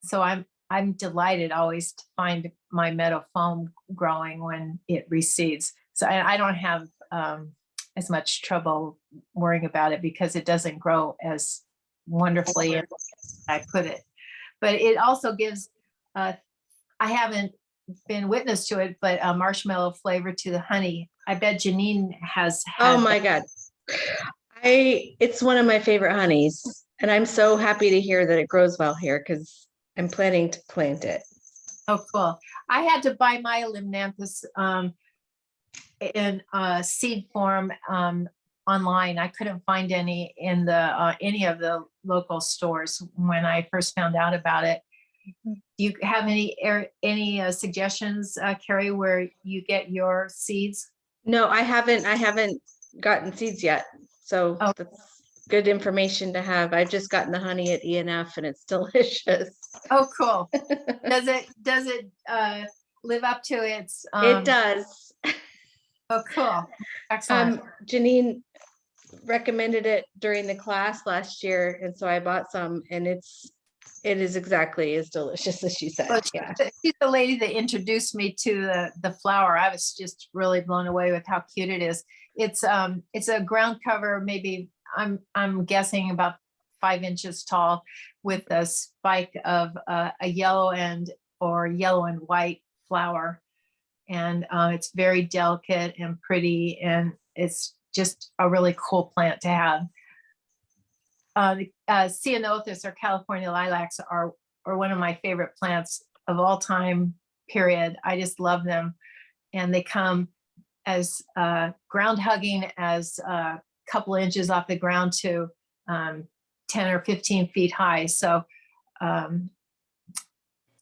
so I'm delighted always to find my meadow foam growing when it recedes. So I don't have as much trouble worrying about it because it doesn't grow as wonderfully as I put it. But it also gives, I haven't been witness to it, but a marshmallow flavor to the honey. I bet Janine has had. Oh my God. It's one of my favorite honeys, and I'm so happy to hear that it grows well here because I'm planning to plant it. Oh, cool. I had to buy my Limnanthus in seed form online. I couldn't find any in the any of the local stores when I first found out about it. Do you have any suggestions, Carrie, where you get your seeds? No, I haven't gotten seeds yet. So that's good information to have. I've just gotten the honey at ENF and it's delicious. Oh, cool. Does it live up to its? It does. Oh, cool. Excellent. Janine recommended it during the class last year, and so I bought some, and it is exactly as delicious as she said. Well, Yeah. she's the lady that introduced me to the flower. I was just really blown away with how cute it is. It's a ground cover, maybe I'm guessing about 5 inches tall, with a spike of a yellow yellow and white flower. And it's very delicate and pretty, and it's just a really cool plant to have. Ceanothus or California lilacs are one of my favorite plants of all time, period. I just love them. And they come as ground hugging as a couple inches off the ground to 10 or 15 feet high. So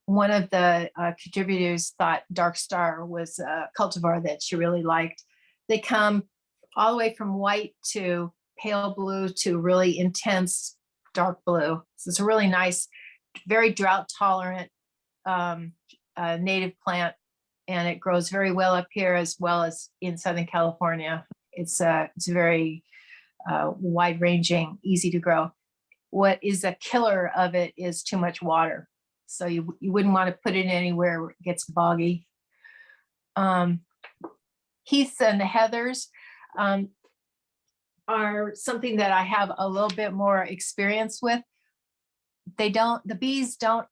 one of the contributors thought Dark Star was a cultivar that she really liked. They come all the way from white to pale blue to really intense dark blue. So it's a really nice, very drought tolerant native plant, and it grows very well up here as well as in Southern California. It's very wide ranging, easy to grow. What is a killer of it is too much water. So you wouldn't want to put it anywhere where it gets boggy. Heaths and the heathers are something that I have a little bit more experience with. The bees don't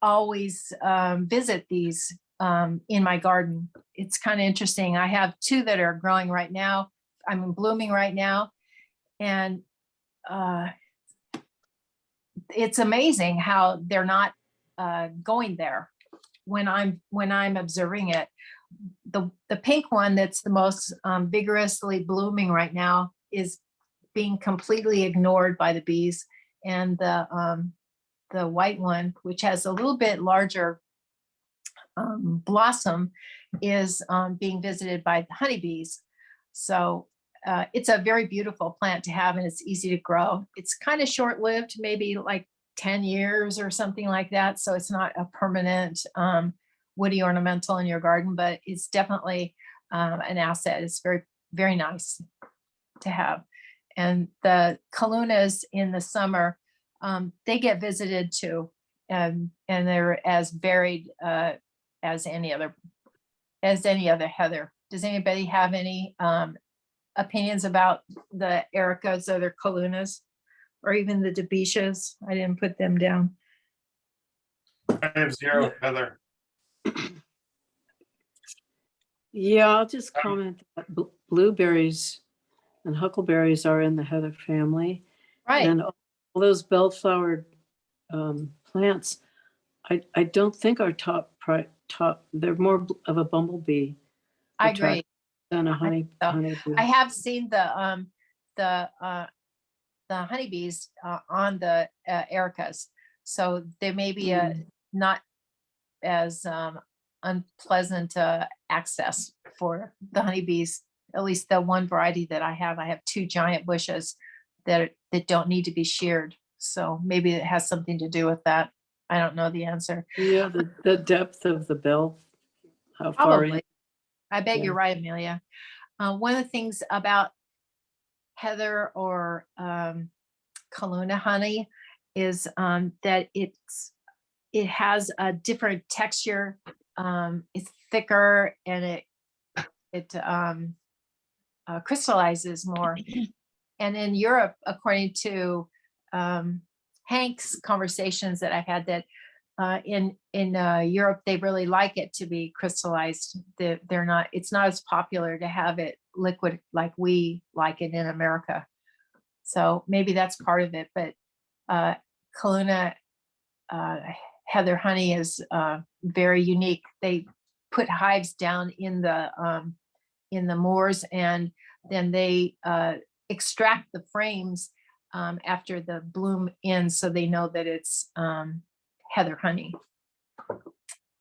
always visit these in my garden. It's kind of interesting. I have 2 that are growing right now. I'm blooming right now. And it's amazing how they're not going there when I'm observing it. The pink one that's the most vigorously blooming right now is being completely ignored by the bees, and the white one, which has a little bit larger blossom, is being visited by the honeybees. So it's a very beautiful plant to have, and it's easy to grow. It's kind of short-lived, maybe like 10 years or something like that. So it's not a permanent woody ornamental in your garden, but it's definitely an asset. It's very, very nice to have. And the Kalunas in the summer, they get visited too, and they're as varied as any other heather. Does anybody have any opinions about the ericas or the Kalunas, or even the Debecias? I didn't put them down. I have 0 heather. Yeah, I'll just comment that blueberries and huckleberries are in the heather family. Right. And all those bellflowered plants, I don't think are top, they're more of a bumblebee I agree. than a I honeybee. I have seen the honeybees on the ericas, so there may be a not as unpleasant access for the honeybees. At least the one variety that I have 2 giant bushes that don't need to be sheared. So maybe it has something to do with that. I don't know the answer. Yeah, the depth of the bell, how far in. Probably. I bet Yeah. you're right, Amelia. One of the things about heather or Kaluna honey is that it has a different texture. It's thicker, and it crystallizes more. And in Europe, according to Hank's conversations that I've had, that in Europe, they really like it to be crystallized. It's not as popular to have it liquid like we like it in America. So maybe that's part of it. But Kaluna heather honey is very unique. They put hives down in the moors, and then they extract the frames after the bloom ends, so they know that it's heather honey.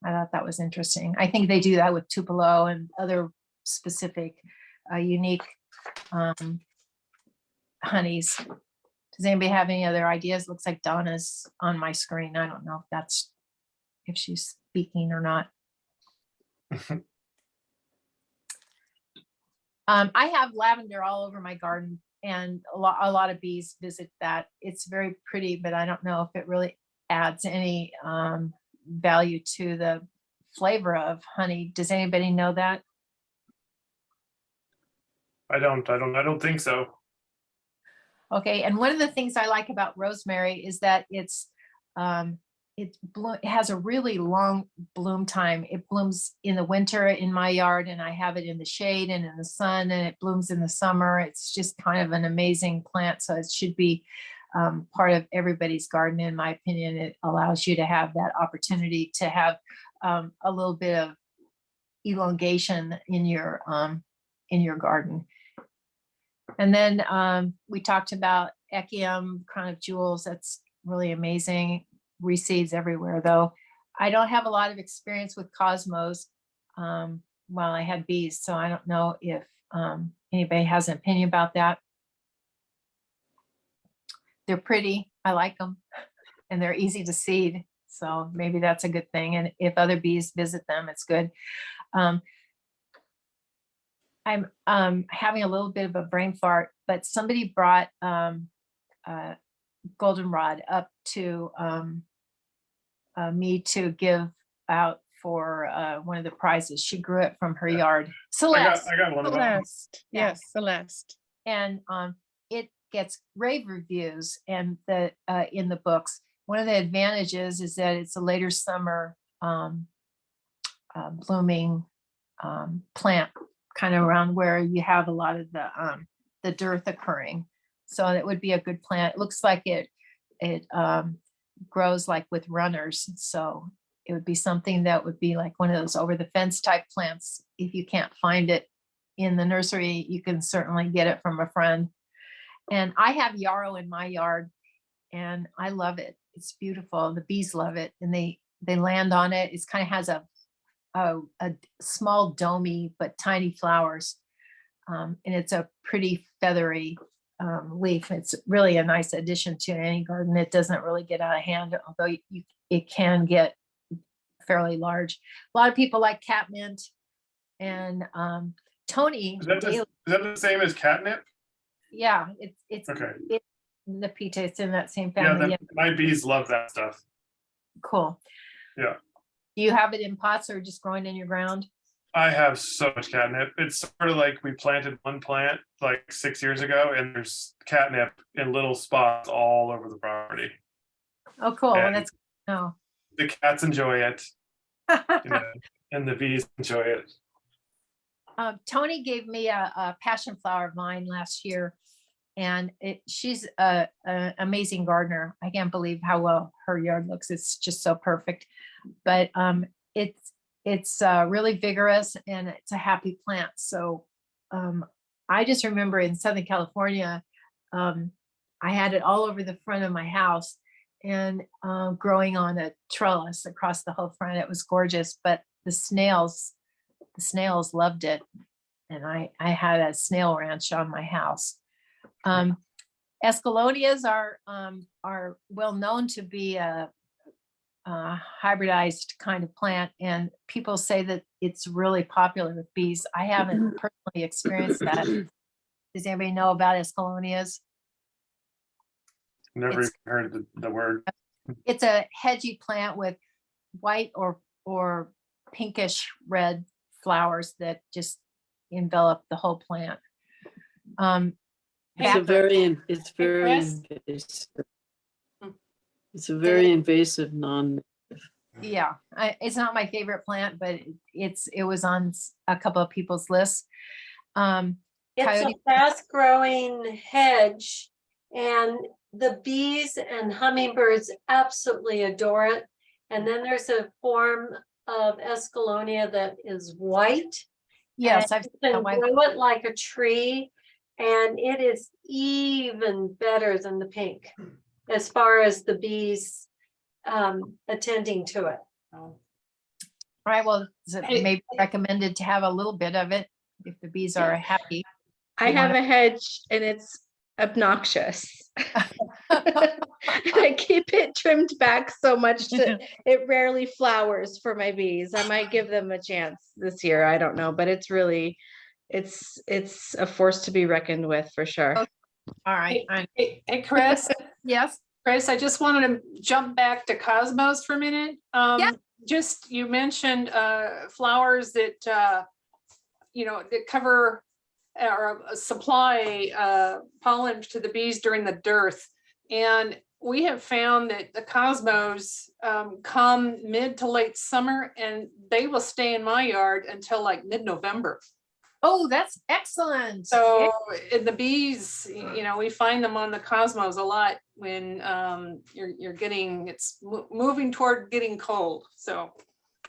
I thought that was interesting. I think they do that with Tupelo and other specific unique honeys. Does anybody have any other ideas? Looks like Donna's on my screen. I don't know if she's speaking or not. I have lavender all over my garden, and a lot of bees visit that. It's very pretty, but I don't know if it really adds any value to the flavor of honey. Does anybody know that? I don't think so. Okay, and one of the things I like about rosemary is that it has a really long bloom time. It blooms in the winter in my yard, and I have it in the shade and in the sun, and it blooms in the summer. It's just kind of an amazing plant. So it should be part of everybody's garden, in my opinion. It allows you to have that opportunity to have a little bit of elongation in your garden. And then we talked about Echium, crown of jewels. That's really amazing. Reseeds everywhere, though. I don't have a lot of experience with cosmos while I had bees, so I don't know if anybody has an opinion about that. They're pretty. I like them, and they're easy to seed, so maybe that's a good thing. And if other bees visit them, it's good. I'm having a little bit of a brain fart, but somebody brought goldenrod up to me to give out for one of the prizes. She grew it from her yard. Celeste. I got one of them. Celeste. Yes, Celeste. And it gets rave reviews and in the books. one of the advantages is that it's a later summer blooming plant, kind of around where you have a lot of the dearth occurring. So it would be a good plant. It looks like it grows like with runners. So it would be something that would be like one of those over the fence type plants. If you can't find it in the nursery, you can certainly get it from a friend. And I have yarrow in my yard and I love it. It's beautiful. The bees love it and they land on it. It's kind of has a small domey but tiny flowers. And it's a pretty feathery leaf. It's really a nice addition to any garden. It doesn't really get out of hand, although it can get fairly large. A lot of people like catmint and Tony. Is that the same as catnip? Yeah, it's Okay. It's the Pita. It's in that same Yeah, family. my bees love that stuff. Cool. Yeah. Do you have it in pots or just growing in your ground? I have so much catnip. It's sort of like we planted one plant like 6 years ago, and there's catnip in little spots all over the property. Oh, cool. Well, And that's no. the cats enjoy it, and the bees enjoy it. Tony gave me a passion flower vine last year, and she's a amazing gardener. I can't believe how well her yard looks. It's just so perfect. But it's really vigorous and it's a happy plant. So I just remember in Southern California, I had it all over the front of my house and growing on a trellis across the whole front. It was gorgeous, but the snails loved it. And I had a snail ranch on my house. Escalonias are well known to be a hybridized kind of plant, and people say that it's really popular with bees. I haven't personally experienced that. Does anybody know about Escalonias? Never even heard the word. It's a hedgy plant with white or pinkish red flowers that just envelop the whole plant. It's a very invasive. It's a very invasive Yeah, it's not my favorite plant, but it was on a couple of people's lists. It's Coyote- a fast-growing hedge, and the bees and hummingbirds absolutely adore it. And then there's a form of Escalonia that is white. Yes, and I've you seen can the white. grow it like a tree, and it is even better than the pink as far as the bees attending to it. All right, well, is it maybe recommended to have a little bit of it if the bees are happy? I You have wanna- a hedge and it's obnoxious. I keep it trimmed back so much that it rarely flowers for my bees. I might give them a chance this year. I don't know, but it's really, it's a force to be reckoned with for sure. All right. Hey, Chris, Yes. Chris, I just wanted to jump back to cosmos for a minute. Yeah. Just, you mentioned flowers that, that cover or supply pollen to the bees during the dearth. And we have found that the cosmos come mid to late summer, and they will stay in my yard until like mid-November. Oh, that's excellent. So in the bees, we find them on the cosmos a lot when you're getting, it's moving toward getting cold. So.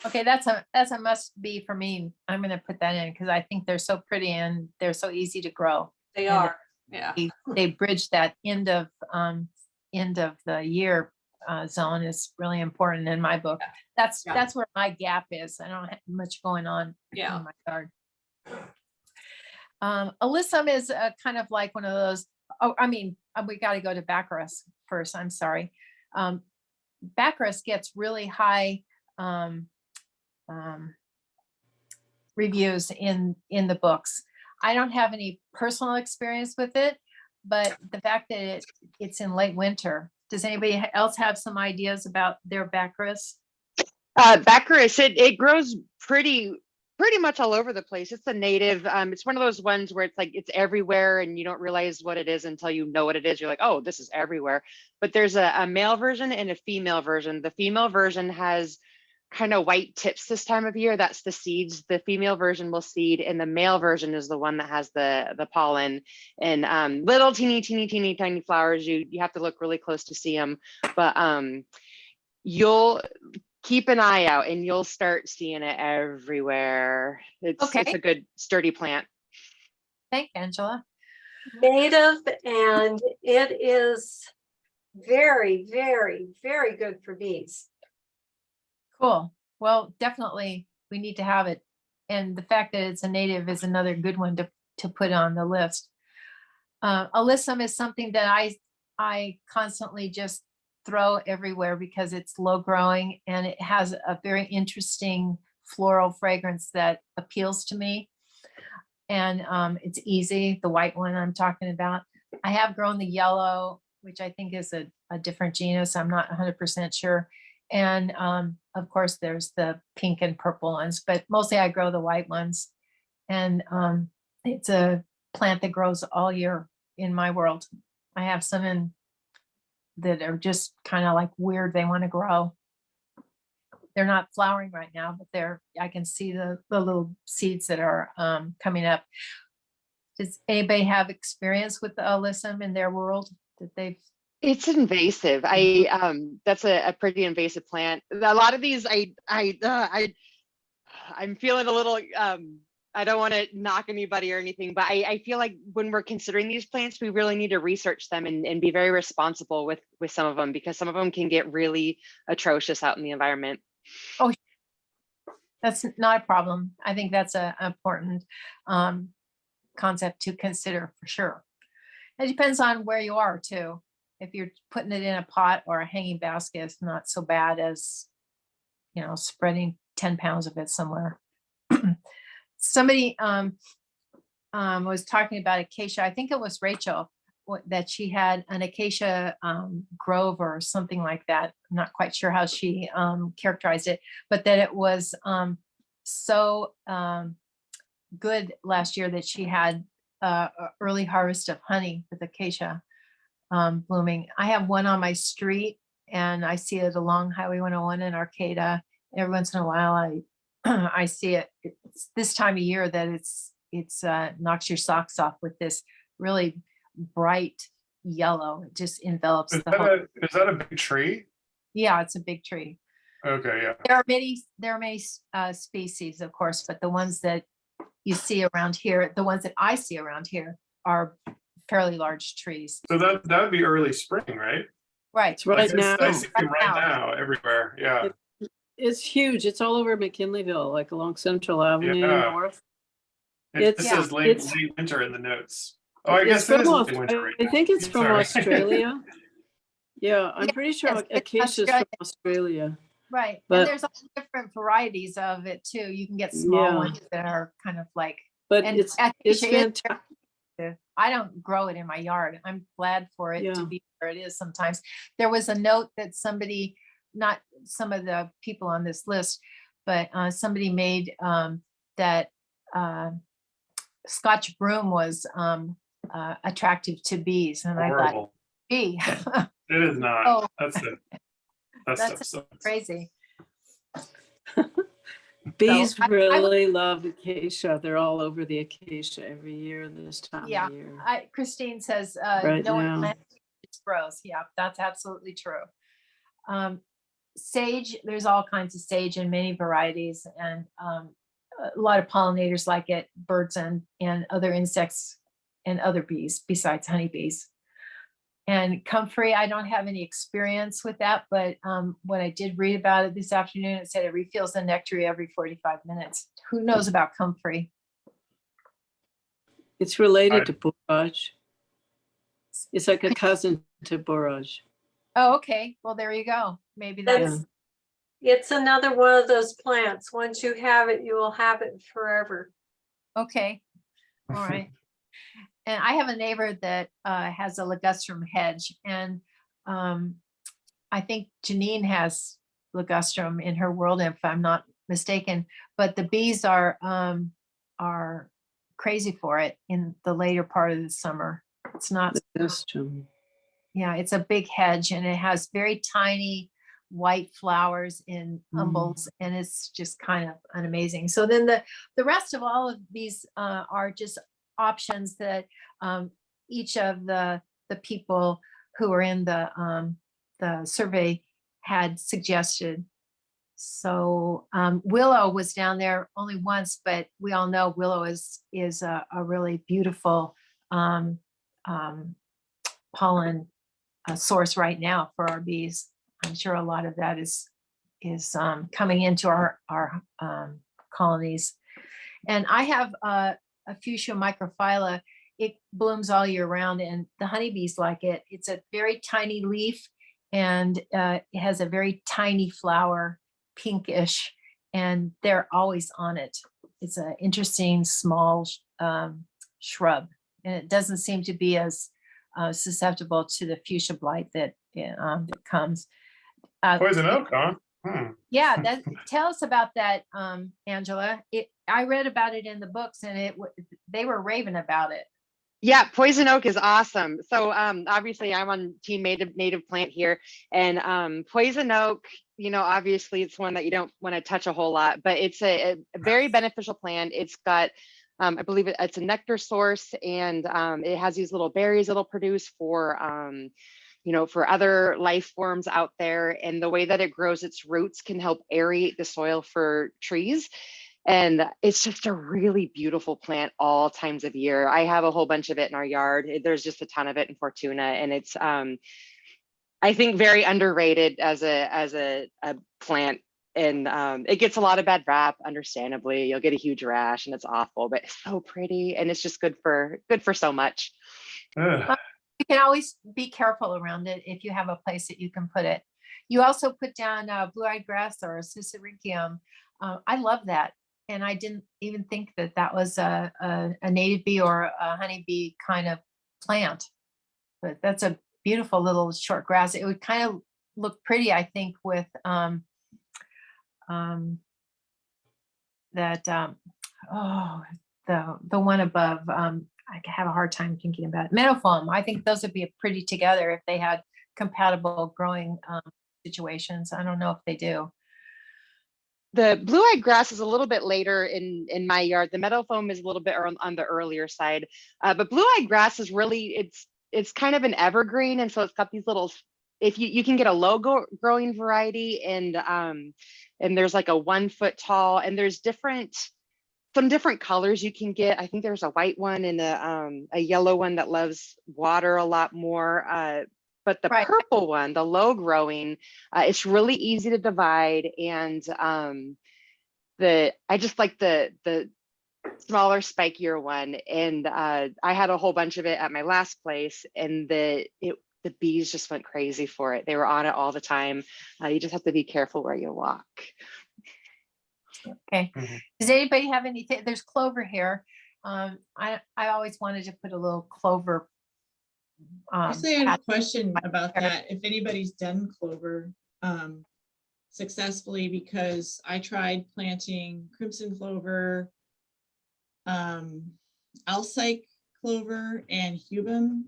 Okay, that's a must be for me. I'm going to put that in because I think they're so pretty and they're so easy to grow. They And are, yeah. They bridge that end of the year zone is really important in my book. That's where my gap is. I don't have much going on in my yard. Alyssum is kind of like one of those. Oh, I mean, we got to go to Baccharis first. I'm sorry. Baccharis gets really high reviews in the books. I don't have any personal experience with it, but the fact that it's in late winter. Does anybody else have some ideas about their Baccharis? Baccharis, it grows pretty pretty much all over the place. It's a native. It's one of those ones where it's like it's everywhere and you don't realize what it is until you know what it is. You're like, oh, this is everywhere. But there's a male version and a female version. The female version has kind of white tips this time of year. That's the seeds. The female version will seed, and the male version is the one that has the pollen and little teeny tiny flowers. You have to look really close to see them, but you'll keep an eye out and you'll start seeing it everywhere. It's a good sturdy plant. Thank you, Angela. Native, and it is very, very, very good for bees. Cool. Well, definitely we need to have it. And the fact that it's a native is another good one to put on the list. Alyssum is something that I constantly just throw everywhere because it's low growing and it has a very interesting floral fragrance that appeals to me. And it's easy, the white one I'm talking about. I have grown the yellow, which I think is a different genus. I'm not 100% sure. And of course, there's the pink and purple ones, but mostly I grow the white ones. And it's a plant that grows all year in my world. I have some that are just kind of like weird. They want to grow. They're not flowering right now, but I can see the little seeds that are coming up. Does anybody have experience with the alyssum in their world that they've? It's invasive. That's a pretty invasive plant. A lot of these, I'm feeling a little, I don't want to knock anybody or anything, but I feel like when we're considering these plants, we really need to research them and be very responsible with some of them, because some of them can get really atrocious out in the environment. Oh, that's not a problem. I think that's an important concept to consider for sure. It depends on where you are too. If you're putting it in a pot or a hanging basket, it's not so bad as, spreading 10 pounds of it somewhere. Somebody was talking about acacia. I think it was Rachel that she had an acacia grove or something like that. I'm not quite sure how she characterized it, but that it was so good last year that she had an early harvest of honey with acacia blooming. I have one on my street and I see it along Highway 101 in Arcata. Every once in a while I see it. It's this time of year that it's knocks your socks off with this really bright yellow. It just envelops Is the whole. is that a big tree? Yeah, it's a big tree. Okay, yeah. There are many species, of course, but the ones that you see around here, the ones that I see around here are fairly large trees. So that would be early spring, right? Right. It's right now. I see them right now everywhere. Yeah. It's huge. It's all over McKinleyville, like along Central Avenue north. It says late winter in the notes. Oh, I guess it is late winter right I now. think it's from Sorry. Australia. Yeah, I'm pretty sure it's acacia's from Australia. Right. But- And there's all different varieties of it too. You can get small Yeah. ones that are kind of like, But and it's acacia is fantastic. I don't grow it in my yard. I'm glad for it Yeah. to be where it is sometimes. There was a note that somebody, not some of the people on this list, but somebody made that Scotch broom was attractive to bees. And I thought, Horrible. bee, It is not. Oh. That's that's crazy. Bees So I would- really love acacia. They're all over the acacia every year this time Yeah, of year. Christine says, Right no one now. plants, it grows. Yeah, that's absolutely true. Sage, there's all kinds of sage in many varieties, and a lot of pollinators like it, birds and other insects and other bees besides honeybees. And comfrey, I don't have any experience with that, but when I did read about it this afternoon, it said it refills the nectar every 45 minutes. Who knows about comfrey? It's related to borage. It's like a cousin to borage. Oh, okay. Well, there you go. Maybe that's It's another one of those plants. Once you have it, you will have it forever. okay. All right. And I have a neighbor that has a ligustrum hedge, and I think Janine has ligustrum in her world, if I'm not mistaken, but the bees are crazy for it in the later part of the summer. It's not, yeah, it's a big hedge and it has very tiny white flowers in umbels, and it's just kind of amazing. So then the rest of all of these are just options that each of the people who are in the survey had suggested. So willow was down there only once, but we all know willow is a really beautiful pollen source right now for our bees. I'm sure a lot of that is coming into our colonies. And I have a fuchsia microphylla. It blooms all year round, and the honeybees like it. It's a very tiny leaf, and it has a very tiny flower, pinkish, and they're always on it. It's an interesting small shrub, and it doesn't seem to be as susceptible to the fuchsia blight that comes. Poison oak, huh? Yeah, tell us about that, Angela. I read about it in the books, and they were raving about it. Yeah, poison oak is awesome. So obviously I'm on team native plant here, and poison oak, obviously it's one that you don't want to touch a whole lot, but it's a very beneficial plant. It's got, I believe it's a nectar source, and it has these little berries it'll produce for, for other life forms out there. And the way that it grows its roots can help aerate the soil for trees. And it's just a really beautiful plant all times of year. I have a whole bunch of it in our yard. There's just a ton of it in Fortuna, and it's I think very underrated as a plant. And it gets a lot of bad rap, understandably. You'll get a huge rash and it's awful, but it's so pretty, and it's just good for so much. You can always be careful around it if you have a place that you can put it. You also put down blue-eyed grass or Susuricium. I love that. And I didn't even think that was a native bee or a honeybee kind of plant, but that's a beautiful little short grass. It would kind of look pretty, I think, with the one above. I have a hard time thinking about it. Meadowfoam. I think those would be pretty together if they had compatible growing situations. I don't know if they do. The blue-eyed grass is a little bit later in my yard. The meadowfoam is a little bit on the earlier side, but blue-eyed grass is really, it's kind of an evergreen, and so it's got these little. If you can get a low growing variety, and there's like a 1 foot tall, and there's some different colors you can get. I think there's a white one and a yellow one that loves water a lot more. But the purple one, the low growing, it's really easy to divide. And I just like the smaller, spikier one. And I had a whole bunch of it at my last place, and the bees just went crazy for it. They were on it all the time. You just have to be careful where you walk. Okay. Does anybody have anything? There's clover here. I always wanted to put a little clover. Actually, I had a question about that. If anybody's done clover successfully, because I tried planting crimson clover, Alsike clover, and Hubum,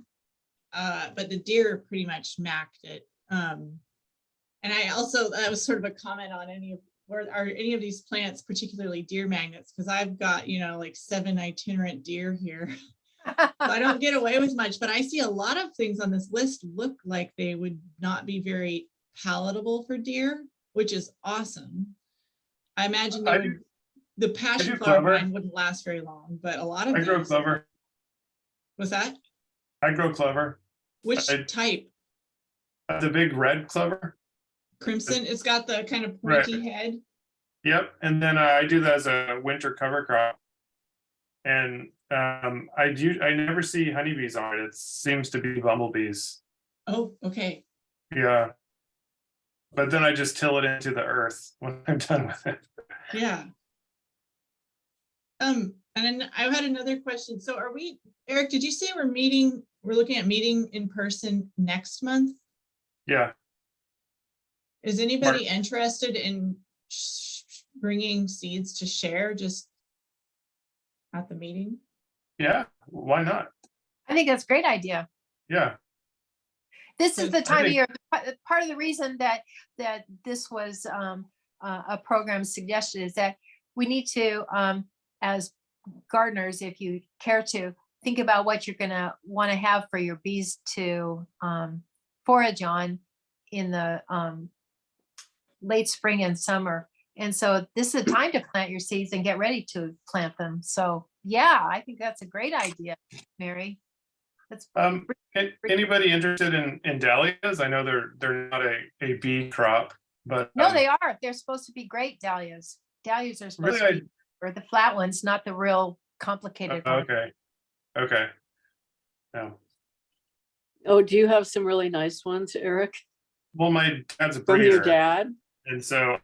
but the deer pretty much macked it. And that was sort of a comment on are any of these plants particularly deer magnets? Because I've got, like 7 itinerant deer here. So I don't get away with much, but I see a lot of things on this list look like they would not be very palatable for deer, which is awesome. I imagine the passion flower vine wouldn't last very long, but a lot of I grow clover. What's that? I grow clover. Which type? The big red clover. Crimson. It's got the kind of pointy head. Yep, and then I do that as a winter cover crop. And I never see honeybees on it. It seems to be bumblebees. Oh, okay. Yeah. But then I just till it into the earth when I'm done with it. Yeah. And then I had another question. So Eric, did you say we're looking at meeting in person next month? Yeah. Is anybody interested in bringing seeds to share just at the meeting? Yeah, why not? I think that's a great idea. Yeah. This is the I time of think- year, part of the reason that this was a program suggested is that we need to, as gardeners, if you care to, think about what you're gonna want to have for your bees to forage on in the late spring and summer. And so this is a time to plant your seeds and get ready to plant them. So yeah, I think that's a great idea, Mary. That's Anybody interested in dahlias? I know they're not a bee crop, but no, they are. They're supposed to be great dahlias. Dahlias are supposed Really, to be, or the flat ones, not the real complicated ones. Okay. No. Oh, do you have some really nice ones, Eric? Well, my dad's a From your breeder, dad? and so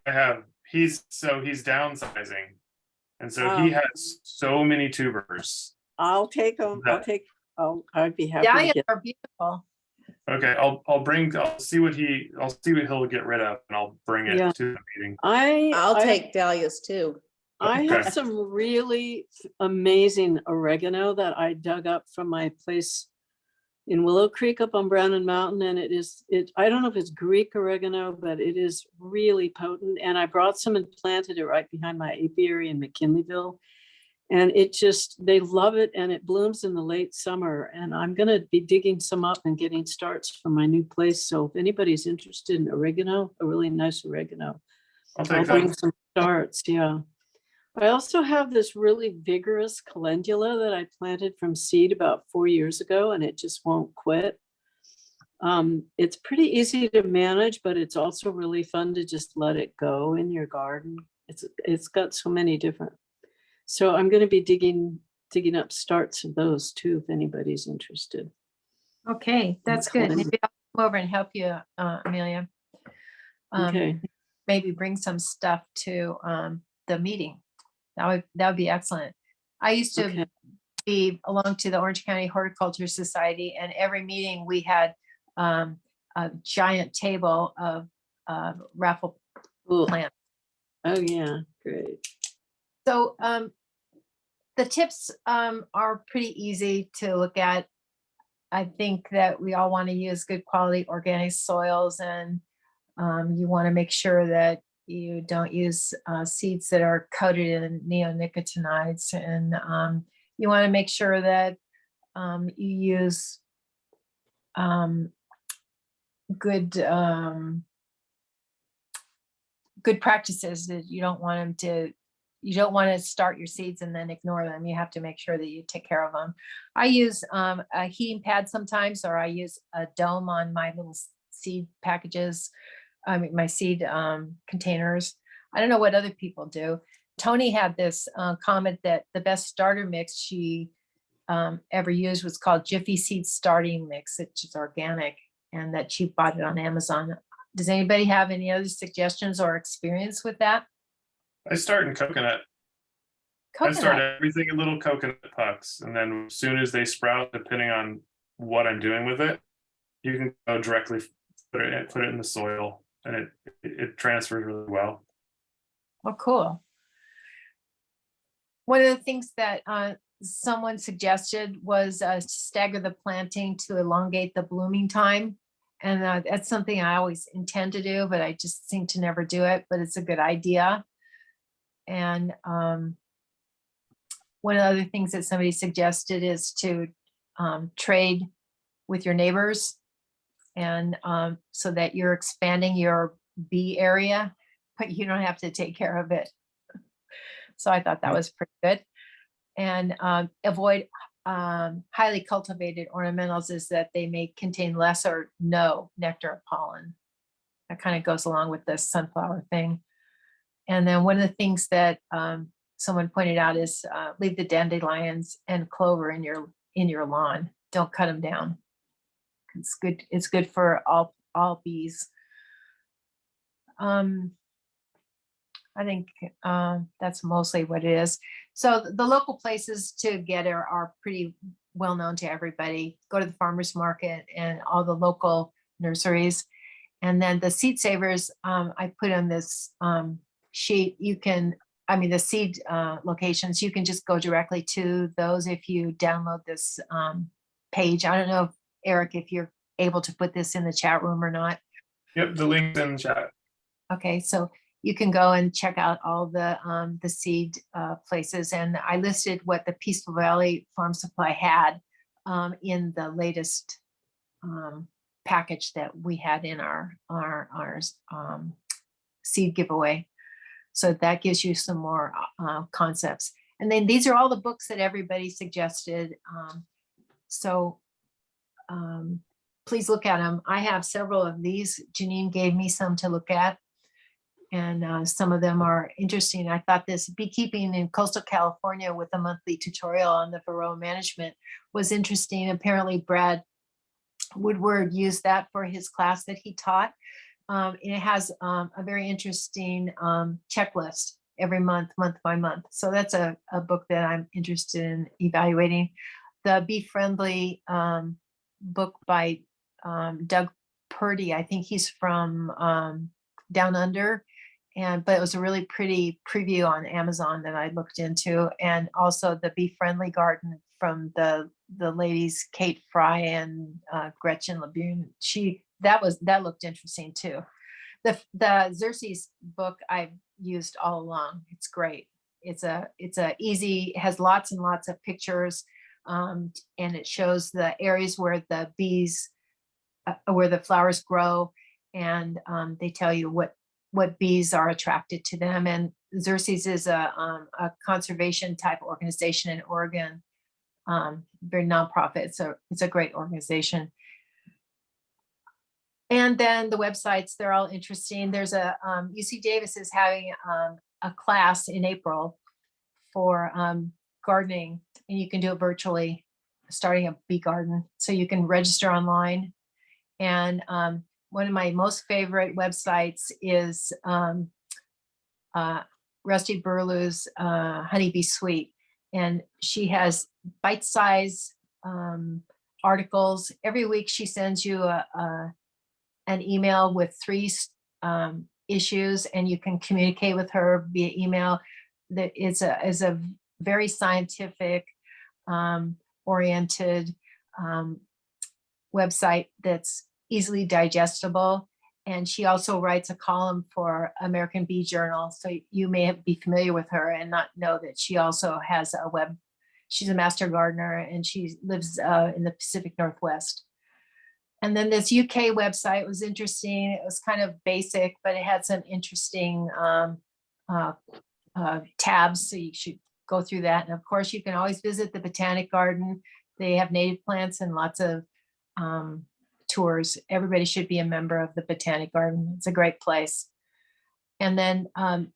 he's downsizing, and so he has so many tubers. I'll take them. I'd be happy to Dahlias get. are beautiful. Okay, I'll see what he'll get rid of, and I'll bring it Yeah. to the meeting. I'll take dahlias too. I Okay. have some really amazing oregano that I dug up from my place in Willow Creek up on Brannan Mountain. And I don't know if it's Greek oregano, but it is really potent. And I brought some and planted it right behind my apiary in McKinleyville. And they love it, and it blooms in the late summer. And I'm going to be digging some up and getting starts from my new place. So if anybody's interested in oregano, a really nice oregano, I'll I'll take bring that. some starts. Yeah. I also have this really vigorous calendula that I planted from seed about 4 years ago, and it just won't quit. It's pretty easy to manage, but it's also really fun to just let it go in your garden. It's got so many different. So I'm going to be digging up starts of those too, if anybody's interested. Okay, that's good. Maybe I'll come over and help you, Amelia. Okay. Maybe bring some stuff to the meeting. That would be excellent. I used to belong to the Orange County Horticulture Society, and every meeting we had a giant table of raffle plants. Oh yeah, great. So the tips are pretty easy to look at. I think that we all want to use good quality organic soils, and you want to make sure that you don't use seeds that are coated in neonicotinoids, and you want to make sure that you use good practices. That you don't want to start your seeds and then ignore them. You have to make sure that you take care of them. I use a heating pad sometimes, or I use a dome on my little seed packages. I mean, my seed containers. I don't know what other people do. Tony had this comment that the best starter mix she ever used was called Jiffy Seed Starting Mix, which is organic, and that she bought it on Amazon. Does anybody have any other suggestions or experience with that? I start in coconut. I start everything in little coconut pucks, and then as soon as they sprout, depending on what I'm doing with it, you can go directly put it in the soil, and it transfers really well. Oh, cool. One of the things that someone suggested was stagger the planting to elongate the blooming time. And that's something I always intend to do, but I just seem to never do it, but it's a good idea. And one of the other things that somebody suggested is to trade with your neighbors, and so that you're expanding your bee area, but you don't have to take care of it. So I thought that was pretty good. And avoid highly cultivated ornamentals, is that they may contain less or no nectar or pollen. That kind of goes along with the sunflower thing. And then one of the things that someone pointed out is leave the dandelions and clover in your lawn. Don't cut them down. It's good. It's good for all bees. I think that's mostly what it is. So the local places to get are pretty well known to everybody. Go to the farmers market and all the local nurseries. And then the seed savers, I put on this sheet, you can, I mean, the seed locations, you can just go directly to those if you download this page. I don't know, Eric, if you're able to put this in the chat room or not. Yep, the link's in the chat. Okay, so you can go and check out all the seed places. And I listed what the Peaceful Valley Farm Supply had in the latest package that we had in our seed giveaway. So that gives you some more concepts. And then these are all the books that everybody suggested. Please look at them. I have several of these. Janine gave me some to look at. And some of them are interesting. I thought this Beekeeping in Coastal California with a monthly tutorial on the varroa management was interesting. Apparently Brad Woodward used that for his class that he taught. And it has a very interesting checklist every month, month by month. So that's a book that I'm interested in evaluating. The Bee Friendly book by Doug Purdy. I think he's from Down Under. But it was a really pretty preview on Amazon that I looked into. And also the Bee Friendly Garden from the ladies, Kate Fry and Gretchen Labune. That looked interesting too. The Xerces book I've used all along. It's great. It's a easy, it has lots and lots of pictures, and it shows the areas where the bees, where the flowers grow, and they tell you what bees are attracted to them. And Xerces is a conservation type organization in Oregon, very nonprofit. So it's a great organization. And then the websites, they're all interesting. There's a UC Davis is having a class in April for gardening, and you can do it virtually, starting a bee garden. So you can register online. And one of my most favorite websites is Rusty Burlew's Honeybee Suite. And she has bite-sized articles. Every week she sends you an email with 3 issues, and you can communicate with her via email. That is a very scientific oriented website that's easily digestible. And she also writes a column for American Bee Journal. So you may be familiar with her and not know that she also has a she's a master gardener, and she lives in the Pacific Northwest. And then this UK website was interesting. It was kind of basic, but it had some interesting tabs. So you should go through that. And of course, you can always visit the Botanic Garden. They have native plants and lots of tours. Everybody should be a member of the Botanic Garden. It's a great place. And then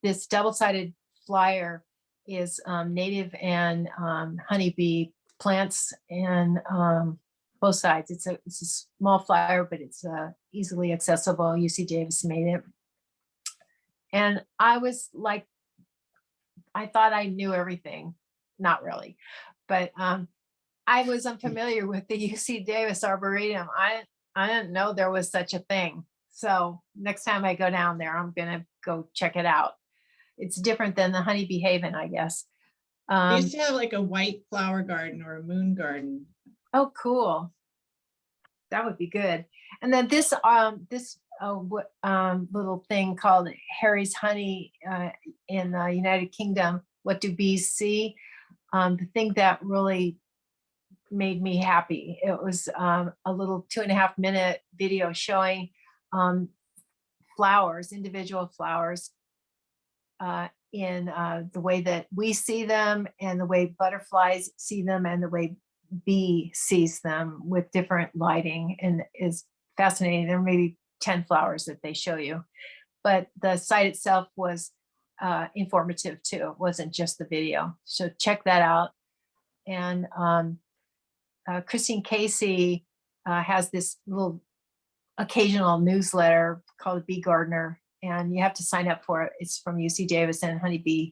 this double-sided flyer is native and honeybee plants, and both sides. It's a small flyer, but it's easily accessible. UC Davis made it. And I was like, I thought I knew everything. Not really, but I was unfamiliar with the UC Davis Arboretum. I didn't know there was such a thing. So next time I go down there, I'm gonna go check it out. It's different than the Honeybee Haven, I guess. They used to have like a white flower garden or a moon garden. Oh, cool. That would be good. And then this little thing called Harry's Honey in the United Kingdom. What do bees see? The thing that really made me happy. It was a little 2.5-minute video showing flowers, individual flowers, in the way that we see them, and the way butterflies see them, and the way bee sees them with different lighting, and is fascinating. There may be 10 flowers that they show you, but the site itself was informative too. It wasn't just the video. So check that out. And Christine Casey has this little occasional newsletter called Bee Gardener, and you have to sign up for it. It's from UC Davis and Honeybee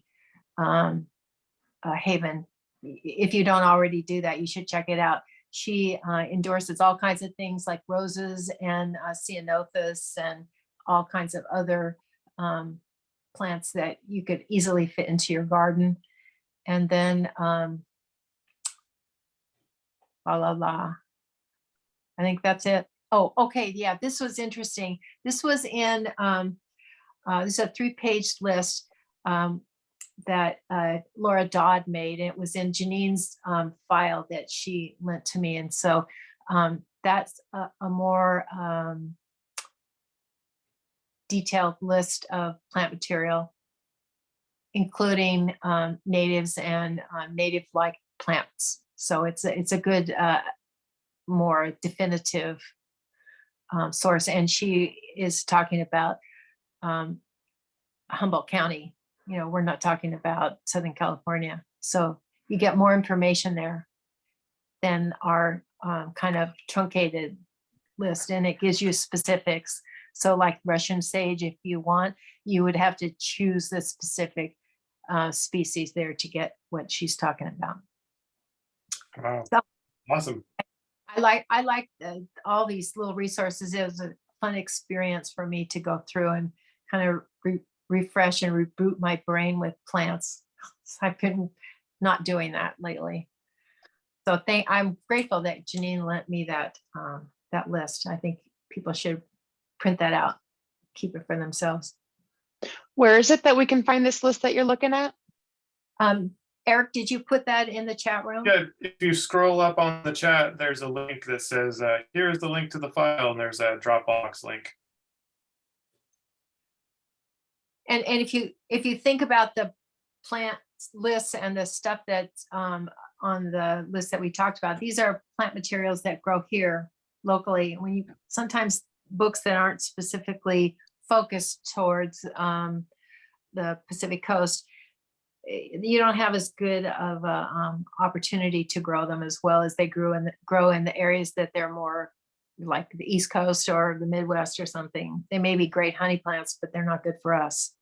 Haven. If you don't already do that, you should check it out. She endorses all kinds of things like roses and ceanothus and all kinds of other plants that you could easily fit into your garden. And then, la la la. I think that's it. Oh, okay, yeah, this was interesting. This was in, this is a 3-page list that Laura Dodd made. And it was in Janine's file that she lent to me. And so that's a more detailed list of plant material, including natives and native-like plants. So it's a good, more definitive source. And she is talking about Humboldt County. You know, we're not talking about Southern California. So you get more information there than our kind of truncated list, and it gives you specifics. So like Russian sage, if you want, you would have to choose the specific species there to get what she's talking about. Wow. So, Awesome. I like all these little resources. It was a fun experience for me to go through and kind of refresh and reboot my brain with plants. So I've been not doing that lately. So I'm grateful that Janine lent me that that list. I think people should print that out, keep it for themselves. Where is it that we can find this list that you're looking at? Eric, did you put that in the chat room? Yeah, if you scroll up on the chat, there's a link that says, here's the link to the file, and there's a Dropbox link. And if you think about the plant lists and the stuff that's on the list that we talked about, these are plant materials that grow here locally. When you sometimes books that aren't specifically focused towards the Pacific Coast, you don't have as good of a opportunity to grow them as well as they grow in the areas that they're more like the East Coast or the Midwest or something. They may be great honey plants, but they're not good for us.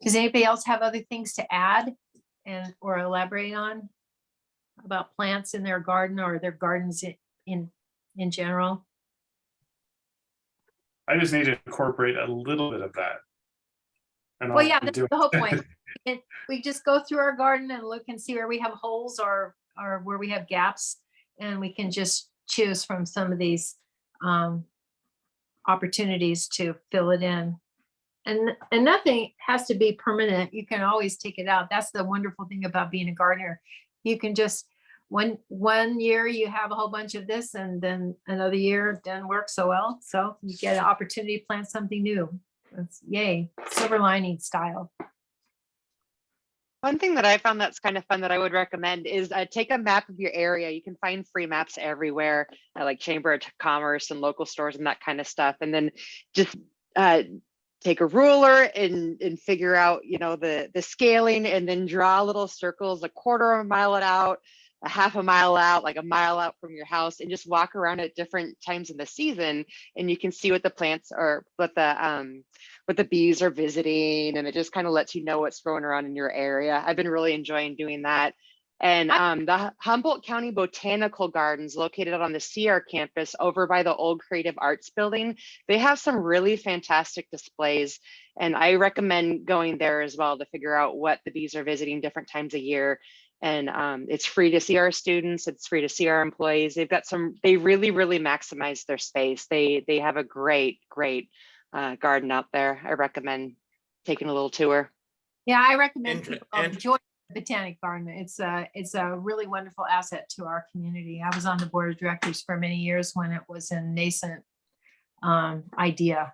Does anybody else have other things to add or elaborate on about plants in their garden or their gardens in general? I just need to incorporate a little bit of that. And Well, yeah, that's the whole point. We just go through our garden and look and see where we have holes or where we have gaps, and we can just choose from some of these opportunities to fill it in. And nothing has to be permanent. You can always take it out. That's the wonderful thing about being a gardener. You can just one year you have a whole bunch of this, and then another year it doesn't work so well. So you get an opportunity to plant something new. That's yay, silver lining style. One thing that I found that's kind of fun that I would recommend is take a map of your area. You can find free maps everywhere, like Chamber of Commerce and local stores and that kind of stuff. And then just take a ruler and figure out, you know, the scaling, and then draw little circles, 1/4 of a mile out, a 1/2 a mile out, like a mile out from your house, and just walk around at different times in the season, and you can see what the plants are, what the bees are visiting, and it just kind of lets you know what's growing around in your area. I've been really enjoying doing that. And the Humboldt County Botanical Gardens, located on the CR campus over by the old Creative Arts building, they have some really fantastic displays, and I recommend going there as well to figure out what the bees are visiting different times a year. And it's free to see our students, it's free to see our employees. They've got they really maximize their space. They have a great garden out there. I recommend taking a little tour. Yeah, I recommend people join the Botanic Garden. It's a really wonderful asset to our community. I was on the board of directors for many years when it was a nascent idea.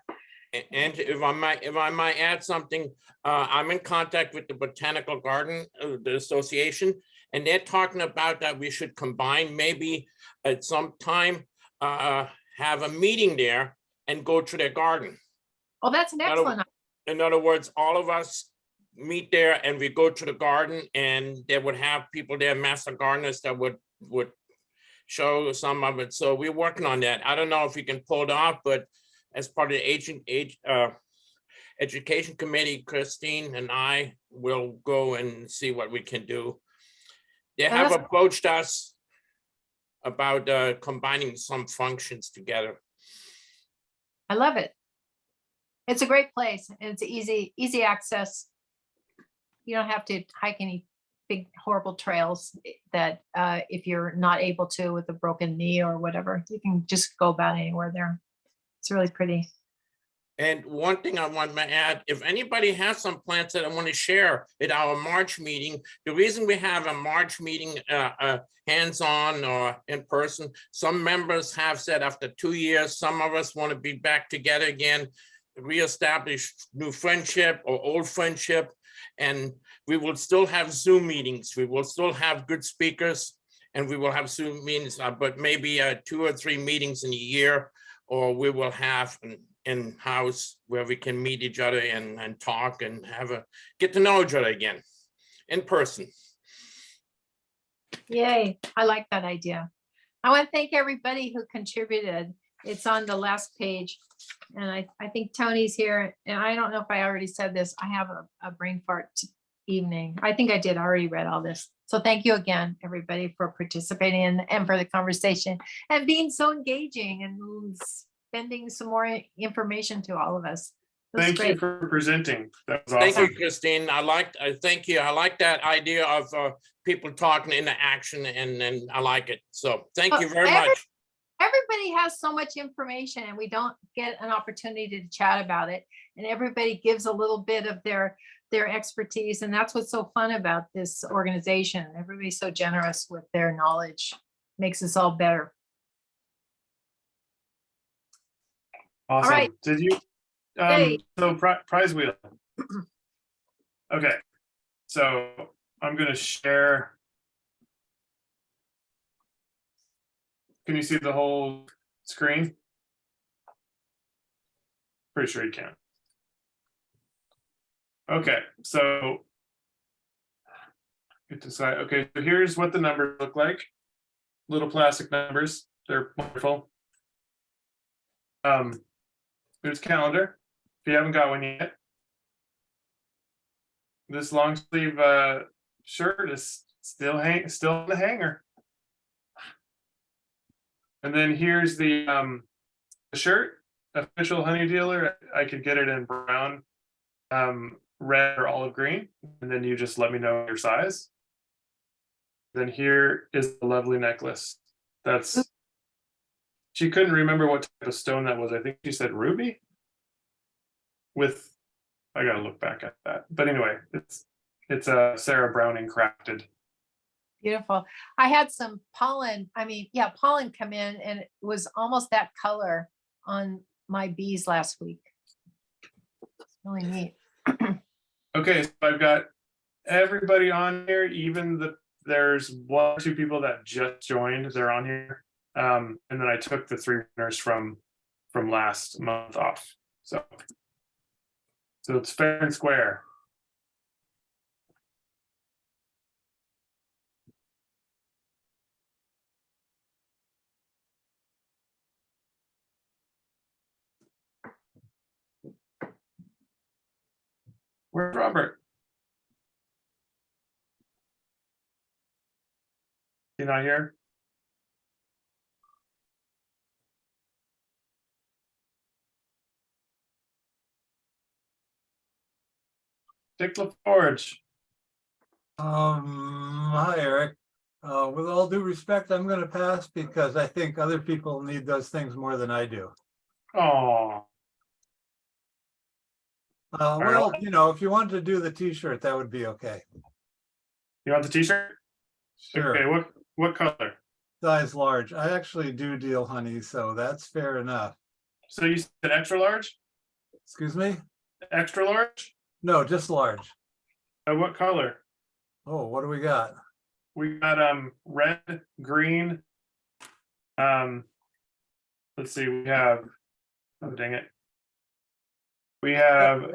And if I might add something, I'm in contact with the Botanical Garden, the association, and they're talking about that we should combine, maybe at some time, have a meeting there and go to their garden. Oh, that's an excellent. In other words, all of us meet there and we go to the garden, and they would have people there, master gardeners, that would show some of it. So we're working on that. I don't know if we can pull it off, but as part of the education committee, Christine and I will go and see what we can do. They have approached us about combining some functions together. I love it. It's a great place. And it's easy access. You don't have to hike any big horrible trails that if you're not able to with a broken knee or whatever, you can just go about anywhere there. It's really pretty. And one thing I want to add, if anybody has some plants that I want to share at our March meeting, the reason we have a March meeting hands-on or in person, some members have said after 2 years, some of us want to be back together again, reestablish new friendship or old friendship, and we will still have Zoom meetings. We will still have good speakers, and we will have Zoom meetings, but maybe 2 or 3 meetings in a year, or we will have in-house where we can meet each other and talk and get to know each other again in person. Yay, I like that idea. I want to thank everybody who contributed. It's on the last page. And I think Tony's here. And I don't know if I already said this. I have a brain fart evening. I think I did. I already read all this. So thank you again, everybody, for participating and for the conversation and being so engaging and sending some more information to all of us. Thank you for presenting. That was Thank awesome. you, Christine. Thank you. I like that idea of people talking into action, and I like it. So thank you very much. Everybody has so much information and we don't get an opportunity to chat about it. And everybody gives a little bit of their expertise. And that's what's so fun about this organization. Everybody's so generous with their knowledge. Makes us all better. Awesome. All right. Did you, Hey. so prize wheel. Okay. So I'm going to share. Can you see the whole screen? Pretty sure you can. Okay, so get to side. Okay, so here's what the numbers look like. Little plastic numbers. They're wonderful. There's calendar. If you haven't got one yet. This long sleeve shirt is still in the hanger. And then here's the shirt, official honey dealer. I could get it in brown, red, or olive green. And then you just let me know your size. Then here is the lovely necklace. She couldn't remember what type of stone that was. I think she said ruby. I gotta look back at that. But anyway, it's a Sarah Browning crafted. Beautiful. I had some pollen come in and it was almost that color on my bees last week. It's really neat. Okay, so I've got everybody on here, even there's 1 or 2 people that just joined, they're on here. And then I took the 3 winners from last month off. So it's fair and square. Where's Robert? You not here? Dick LaForge. Hi, Eric. With all due respect, I'm going to pass because I think other people need those things more than I do. Oh. Well, if you wanted to do the t-shirt, that would be okay. You want the t-shirt? Sure. Okay, what color? Size large. I actually do deal honey, so that's fair enough. So you said extra large? Excuse me? Extra large? No, just large. What color? Oh, what do we got? We got red, green. Let's see, we have, oh dang it. We have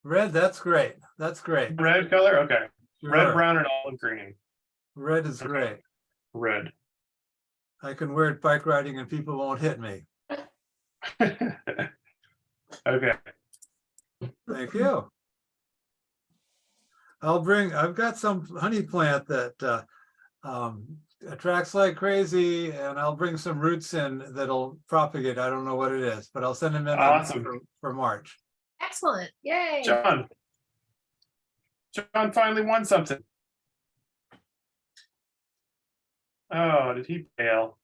red, that's great. That's great. Red color? Okay. Sure. Red, brown, and olive green. Red is great. Red. I can wear it bike riding and people won't hit me. Okay. Thank you. I've got some honey plant that attracts like crazy, and I'll bring some roots in that'll propagate. I don't know what it is, but I'll send them in Awesome. for March. Excellent. Yay. John finally won something. Oh, did he fail?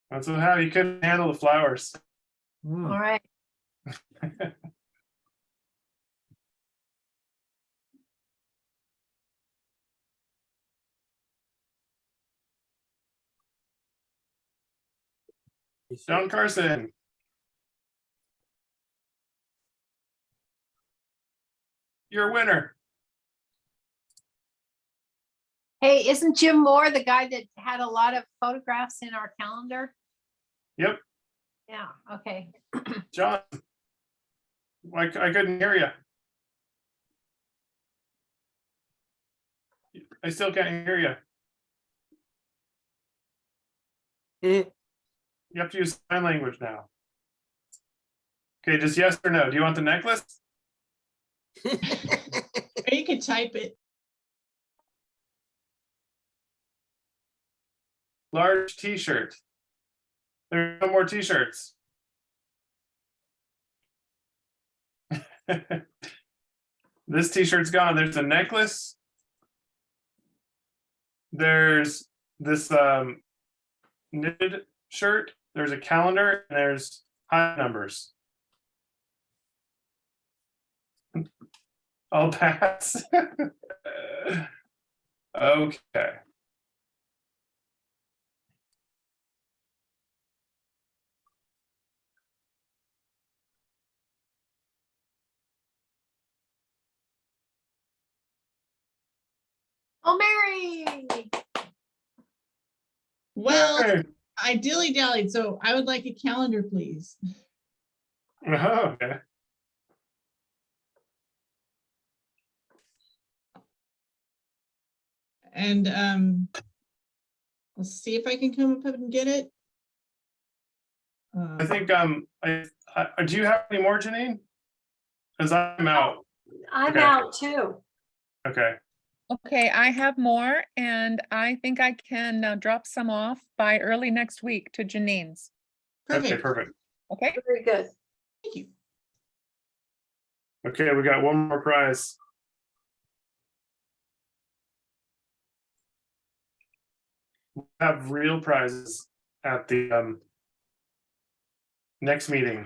That's how he couldn't handle the flowers. All right. John Carson. You're a winner. Hey, isn't Jim Moore the guy that had a lot of photographs in our calendar? Yep. Yeah, okay. John. I couldn't hear you. I still can't hear you. You have to use sign language now. Okay, just yes or no. Do you want the necklace? Or you could type it. Large t-shirt. There's no more t-shirts. This t-shirt's gone. There's a necklace. There's this knitted shirt. There's a calendar. And there's hive numbers. I'll pass. Okay. Oh, Mary. Well, Hey. I dilly-dallied, so I would like a calendar, please. Oh, okay. And I'll see if I can come up and get it. I think do you have any more, Janine? Because I'm out. I'm Okay. out too. Okay. Okay, I have more, and I think I can drop some off by early next week to Janine's. Okay, perfect. Okay, Very good. Thank you. Okay, we got one more prize. We have real prizes at the next meeting.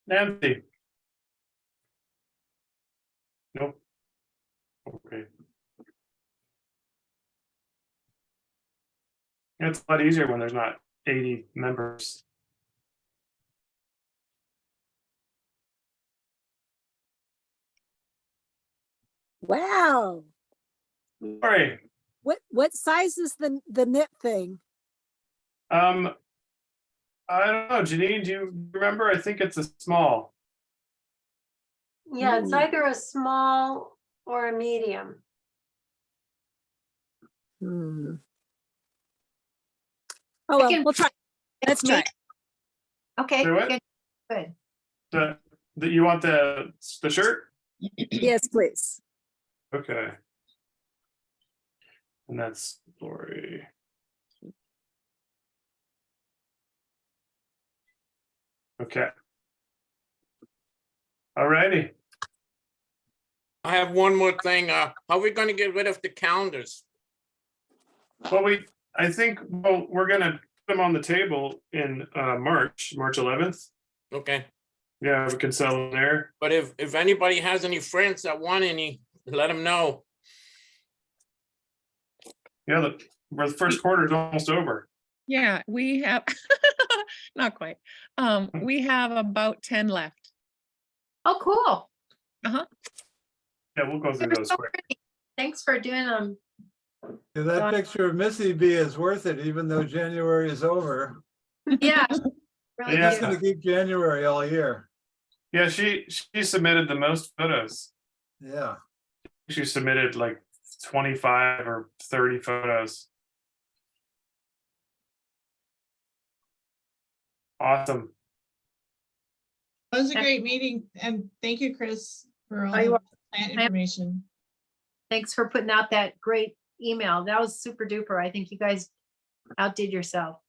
Nancy. Nope. Okay. It's a lot easier when there's not 80 members. Wow. Sorry. What size is the knit thing? I don't know, Janine, do you remember? I think it's a small. Yeah, it's either a small or a medium. Oh, well, we'll try. Let's try. Okay, Say what? good. Good. You want the shirt? Yes, please. Okay. And that's Lori. Okay. All righty. I have one more thing. How are we going to get rid of the calendars? Well, I think we're gonna put them on the table in March 11th. Okay. Yeah, we can sell them there. But if anybody has any friends that want any, let them know. Yeah, the first quarter is almost over. yeah, we have, not quite. We have about 10 left. Oh, cool. Uh-huh. Yeah, we'll go through They're those so quick. pretty. Thanks for doing them. Yeah, that picture of Missy B is worth it, even though January is over. Yeah. Really Yeah. She's cute. gonna keep January all year. Yeah, she submitted the most photos. Yeah. She submitted like 25 or 30 photos. Awesome. It was a great meeting, and thank you, Chris, for all Oh, you're the plant information. Thanks for putting out that great email. That was super duper. I think you guys outdid yourself.